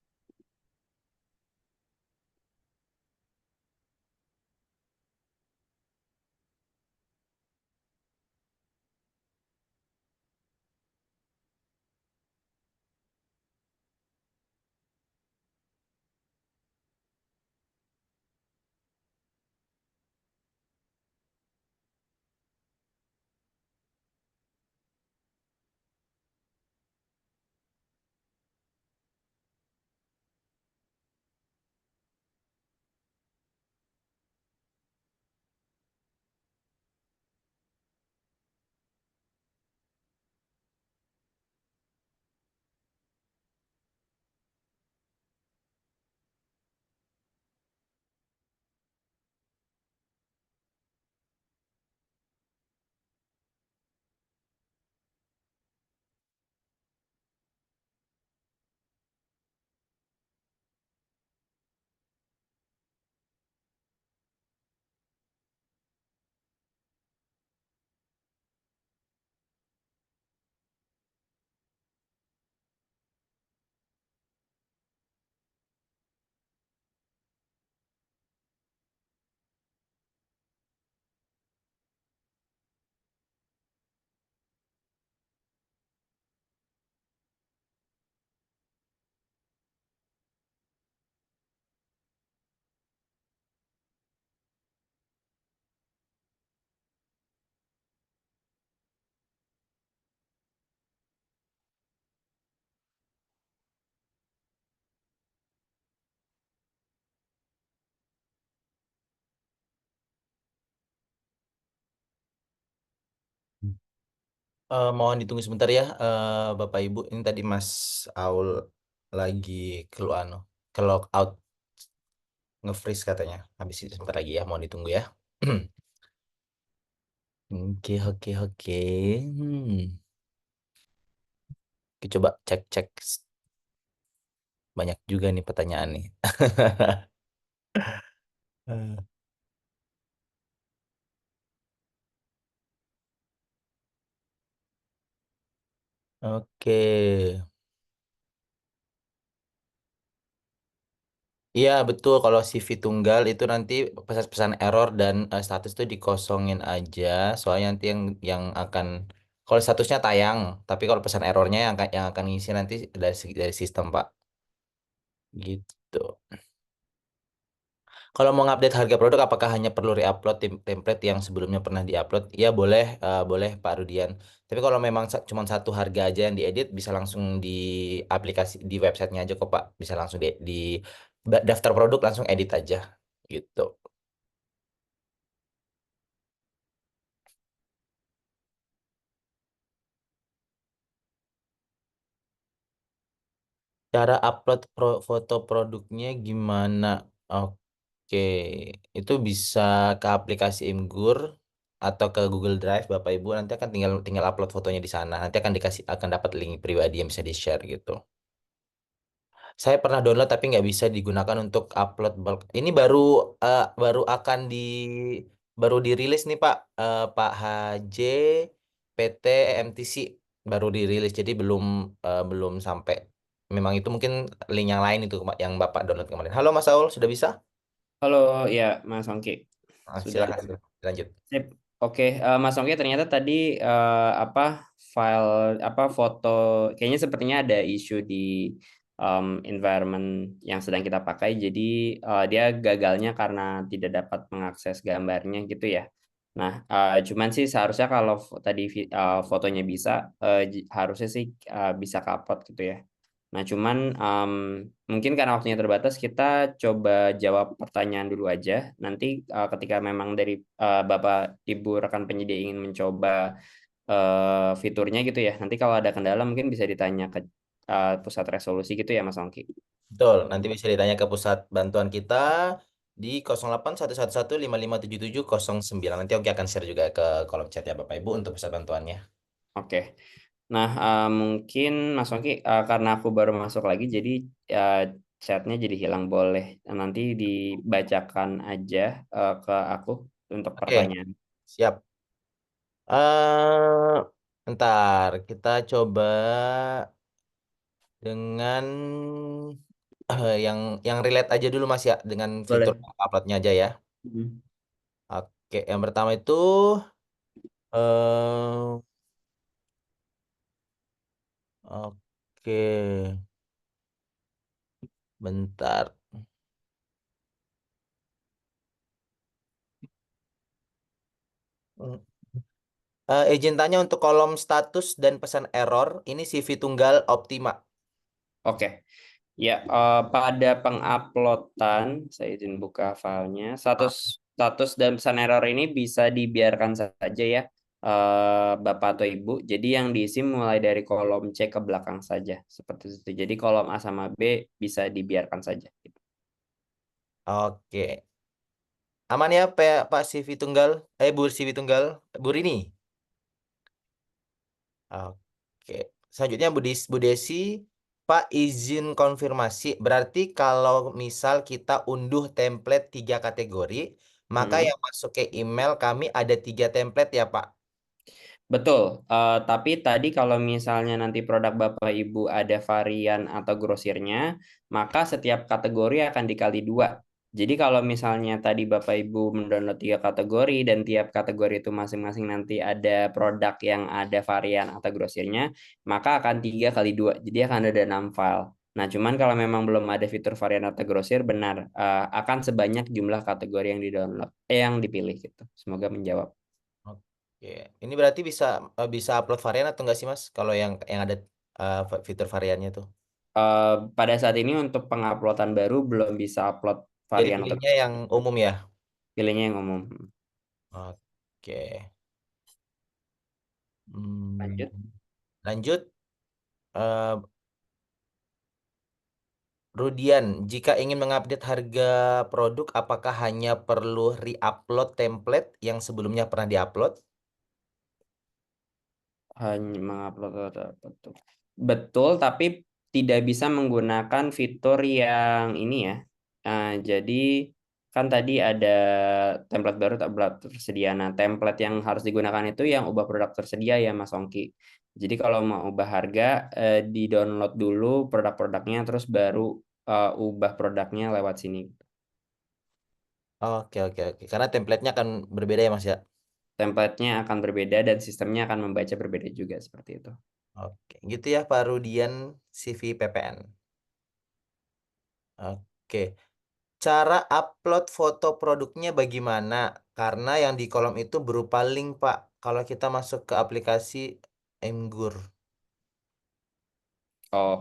Mohon ditunggu sebentar ya, Bapak Ibu. Ini tadi Mas Aul lagi ke log out, nge-freeze katanya. Habis itu sebentar lagi ya, mohon ditunggu ya. Oke, oke, oke. Oke, coba cek-cek. Banyak juga nih pertanyaan nih. Oke. Iya betul, kalau CV tunggal itu nanti pesan error dan status itu dikosongin aja. Soalnya nanti yang akan, kalau statusnya tayang, tapi kalau pesan errornya yang akan ngisi nanti dari sistem Pak. Gitu. Kalau mau ngupdate harga produk, apakah hanya perlu reupload template yang sebelumnya pernah diupload? Ya boleh, boleh Pak Rudian. Tapi kalau memang cuma satu harga aja yang diedit, bisa langsung di aplikasi di websitenya aja kok Pak. Bisa langsung di daftar produk langsung edit aja gitu. Cara upload foto produknya gimana? Oke, itu bisa ke aplikasi Imgur atau ke Google Drive Bapak Ibu, nanti akan tinggal tinggal upload fotonya di sana. Nanti akan dapat link pribadi yang bisa di-share gitu. Saya pernah download tapi nggak bisa digunakan untuk upload bulk. Ini baru akan baru dirilis nih Pak, Pak HJ PT EMTC baru dirilis, jadi belum sampai. Memang itu mungkin link yang lain itu yang Bapak download kemarin. Halo Mas Saul, sudah bisa? Halo, ya Mas Ongki. Sudah. Silakan lanjut. Sip. Oke, Mas Ongki ternyata tadi apa file apa foto kayaknya sepertinya ada isu di environment yang sedang kita pakai. Jadi dia gagalnya karena tidak dapat mengakses gambarnya gitu ya. Nah, cuman sih seharusnya kalau tadi fotonya bisa, harusnya sih bisa ke-upload gitu ya. Nah, cuman mungkin karena waktunya terbatas, kita coba jawab pertanyaan dulu aja. Nanti ketika memang dari Bapak Ibu rekan penyedia ingin mencoba fiturnya gitu ya, nanti kalau ada kendala mungkin bisa ditanya ke pusat resolusi gitu ya Mas Ongki. Betul, nanti bisa ditanya ke pusat bantuan kita di 081115577709. Nanti Oki akan share juga ke kolom chat ya Bapak Ibu untuk pusat bantuannya. Oke. Nah, mungkin Mas Ongki karena aku baru masuk lagi, jadi chatnya jadi hilang. Boleh nanti dibacakan aja ke aku untuk Oke, pertanyaan. siap. eh Ntar kita coba dengan yang relate aja dulu Mas ya, dengan fitur Boleh. uploadnya aja ya. Mhm. Oke, yang pertama itu eh oke, bentar. Izin tanya untuk kolom status dan pesan error, ini CV tunggal Optima. Oke. Ya, pada penguploadan, saya izin buka filenya. Status dan pesan error ini bisa dibiarkan saja ya, Bapak atau Ibu. Jadi yang diisi mulai dari kolom C ke belakang saja, seperti itu. Jadi kolom A sama B bisa dibiarkan saja. Oke. Aman ya Pak CV tunggal? Bu CV tunggal? Bu Rini? Oke. Selanjutnya Bu Desi, Pak izin konfirmasi. Berarti kalau misal kita unduh template 3 kategori, maka Mm-mm. yang masuk ke email kami ada 3 template ya Pak? Betul, tapi tadi kalau misalnya nanti produk Bapak Ibu ada varian atau grosirnya, maka setiap kategori akan dikali 2. Jadi kalau misalnya tadi Bapak Ibu mendownload 3 kategori dan tiap kategori itu masing-masing nanti ada produk yang ada varian atau grosirnya, maka akan 3 kali 2. Jadi akan ada 6 file. Nah, cuman kalau memang belum ada fitur varian atau grosir, benar, akan sebanyak jumlah kategori yang di-download, yang dipilih gitu. Semoga menjawab. Oke. Ini berarti bisa upload varian atau enggak sih Mas? Kalau yang ada fitur variannya tuh. Pada saat ini untuk penguploadan baru belum bisa upload Jadi varian atau pilihnya yang umum ya. pilihnya yang umum. Oke. Lanjut. Lanjut. Eh, Rudian, jika ingin mengupdate harga produk, apakah hanya perlu re-upload template yang sebelumnya pernah diupload? Hanya mengupload betul. Betul, tapi tidak bisa menggunakan fitur yang ini ya. Jadi kan tadi ada template baru tak tersedia. Nah, template yang harus digunakan itu yang ubah produk tersedia ya Mas Ongki. Jadi kalau mau ubah harga, di-download dulu produk-produknya terus baru ubah produknya lewat sini. Oke, oke, oke. Karena template-nya akan berbeda ya Mas ya. Template-nya akan berbeda dan sistemnya akan membaca berbeda juga seperti itu. Oke, gitu ya Pak Rudian CV PPN. Oke. Cara upload foto produknya bagaimana? Karena yang di kolom itu berupa link, Pak. Kalau kita masuk ke aplikasi Mgur. Oh,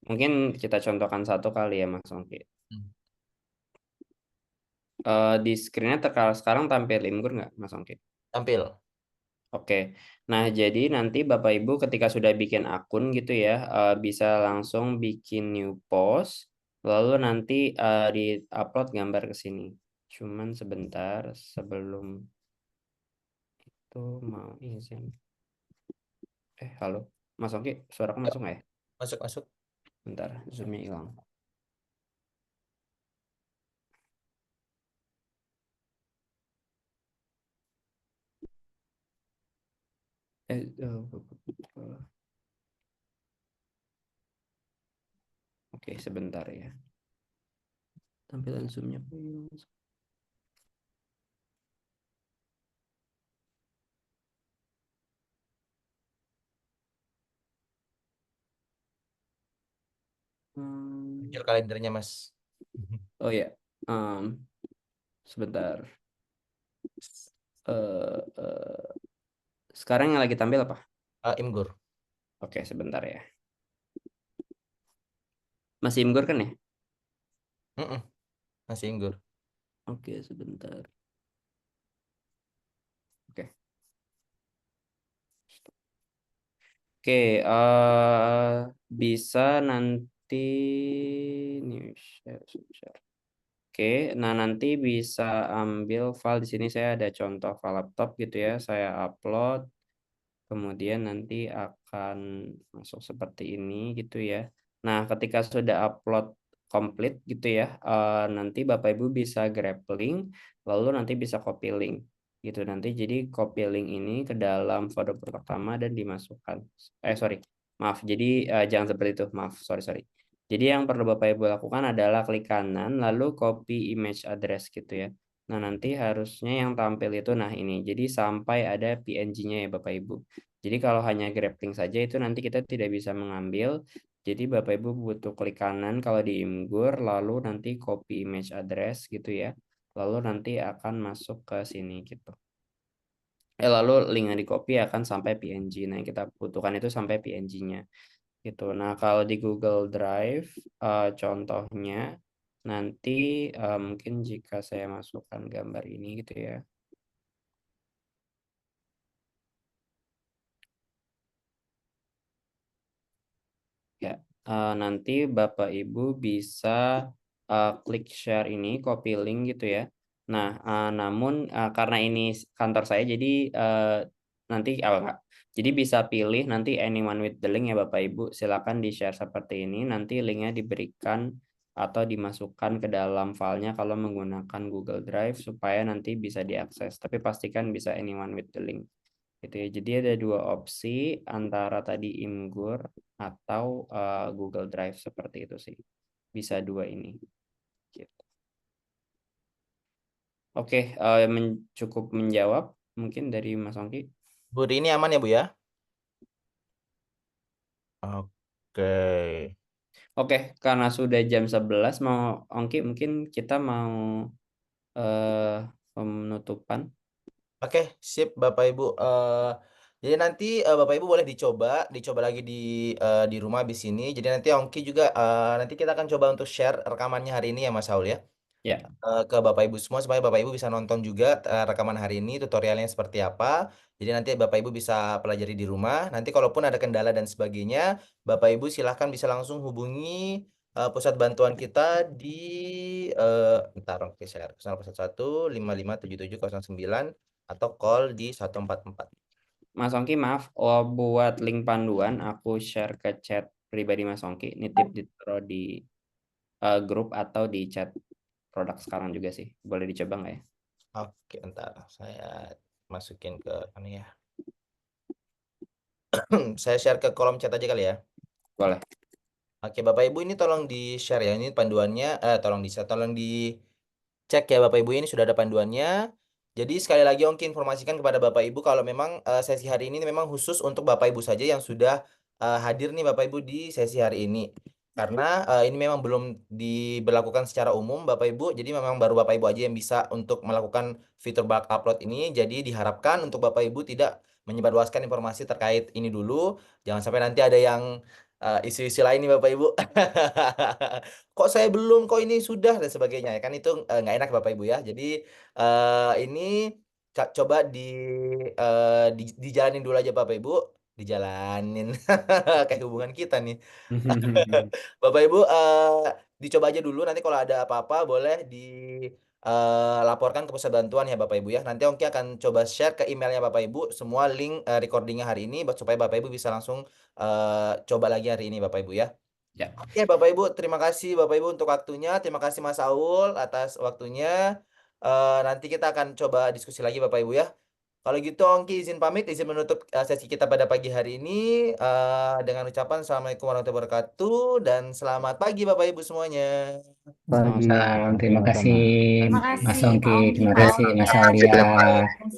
Mungkin kita contohkan satu kali ya Mas Ongki. Hmm. Di screen-nya sekarang tampil Imgur nggak Mas Ongki? Tampil. Oke, nah jadi nanti Bapak Ibu ketika sudah bikin akun gitu ya, bisa langsung bikin new post, lalu nanti di-upload gambar ke sini. Cuman sebentar sebelum itu mau izin. Halo, Mas Ongki, suaraku masuk nggak ya? Masuk. Bentar, zoom-nya hilang. Oke, sebentar ya. Tampilan zoom-nya kok hilang. Muncul kalendernya, Mas. Oh ya, sebentar. Sekarang yang lagi tampil apa? Imgur. Oke, sebentar ya. Masih Imgur kan ya? Masih Imgur. Oke, sebentar. Oke. Oke, bisa nanti new share. Oke, nah nanti bisa ambil file di sini, saya ada contoh file laptop gitu ya, saya upload, kemudian nanti akan masuk seperti ini gitu ya. Nah, ketika sudah upload komplit gitu ya, nanti Bapak Ibu bisa grab link, lalu nanti bisa copy link gitu. Nanti jadi copy link ini ke dalam folder pertama dan dimasukkan. Maaf, jadi jangan seperti itu, maaf, sorry. Jadi yang perlu Bapak Ibu lakukan adalah klik kanan, lalu copy image address gitu ya. Nah, nanti harusnya yang tampil itu, nah ini, jadi sampai ada PNG-nya ya Bapak Ibu. Jadi kalau hanya grab link saja itu nanti kita tidak bisa mengambil. Jadi Bapak Ibu butuh klik kanan kalau di Imgur, lalu nanti copy image address gitu ya. Lalu nanti akan masuk ke sini gitu. Lalu link yang di copy akan sampai PNG. Nah, yang kita butuhkan itu sampai PNG-nya gitu. Nah, kalau di Google Drive contohnya nanti mungkin jika saya masukkan gambar ini gitu ya. Ya, nanti Bapak Ibu bisa klik share ini, copy link gitu ya. Nah, namun karena ini kantor saya, jadi nanti enggak. Jadi bisa pilih nanti anyone with the link ya Bapak Ibu. Silakan di share seperti ini. Nanti linknya diberikan atau dimasukkan ke dalam filenya kalau menggunakan Google Drive supaya nanti bisa diakses. Tapi pastikan bisa anyone with the link. Gitu ya. Jadi ada dua opsi antara tadi Imgur atau Google Drive seperti itu sih. Bisa dua ini. Gitu. Oke, cukup menjawab mungkin dari Mas Ongki. Bu, ini aman ya Bu ya? Oke. Oke, karena sudah jam 11 mau Ongki mungkin kita mau penutupan. Oke, sip Bapak Ibu. Jadi nanti Bapak Ibu boleh dicoba lagi di rumah habis ini. Jadi nanti Ongki juga nanti kita akan coba untuk share rekamannya hari ini ya Mas Saul ya. Ya. Ke Bapak Ibu semua supaya Bapak Ibu bisa nonton juga rekaman hari ini tutorialnya seperti apa. Jadi nanti Bapak Ibu bisa pelajari di rumah. Nanti kalaupun ada kendala dan sebagainya, Bapak Ibu silahkan bisa langsung hubungi pusat bantuan kita di bentar, oke, saya 011 557709 atau call di 144. Mas Ongki maaf, buat link panduan aku share ke chat pribadi Mas Ongki. Nitip ditaruh di grup atau di chat produk sekarang juga sih. Boleh dicoba nggak ya? Oke, ntar saya masukin ke ini ya. Saya share ke kolom chat aja kali ya. Boleh. Oke, Bapak Ibu ini tolong di-share ya. Ini panduannya, tolong dicek ya Bapak Ibu, ini sudah ada panduannya. Jadi sekali lagi Ongki informasikan kepada Bapak Ibu kalau memang sesi hari ini memang khusus untuk Bapak Ibu saja yang sudah hadir nih Bapak Ibu di sesi hari ini. Karena ini memang belum diberlakukan secara umum Bapak Ibu, jadi memang baru Bapak Ibu aja yang bisa untuk melakukan fitur bulk upload ini. Jadi diharapkan untuk Bapak Ibu tidak menyebarluaskan informasi terkait ini dulu. Jangan sampai nanti ada yang isu-isu lain nih Bapak Ibu. Kok saya belum, kok ini sudah dan sebagainya ya kan itu nggak enak Bapak Ibu ya. Jadi ini coba dijalanin dulu aja Bapak Ibu, dijalanin kayak hubungan kita nih. Bapak Ibu dicoba aja dulu, nanti kalau ada apa-apa boleh laporkan ke pusat bantuan ya Bapak Ibu ya. Nanti Ongki akan coba share ke emailnya Bapak Ibu semua link recordingnya hari ini supaya Bapak Ibu bisa langsung coba lagi hari ini Bapak Ibu ya. Ya. Oke Bapak Ibu, terima kasih Bapak Ibu untuk waktunya. Terima kasih Mas Aul atas waktunya. Nanti kita akan coba diskusi lagi Bapak Ibu ya. Kalau gitu Ongki izin pamit, izin menutup sesi kita pada pagi hari ini dengan ucapan Assalamualaikum warahmatullahi wabarakatuh dan selamat pagi Bapak Ibu semuanya. Pagi, Salam, terima sama-sama. kasih Terima Mas kasih Pak Ongki, Ongki, terima Pak kasih Mas Aulia. Aulia.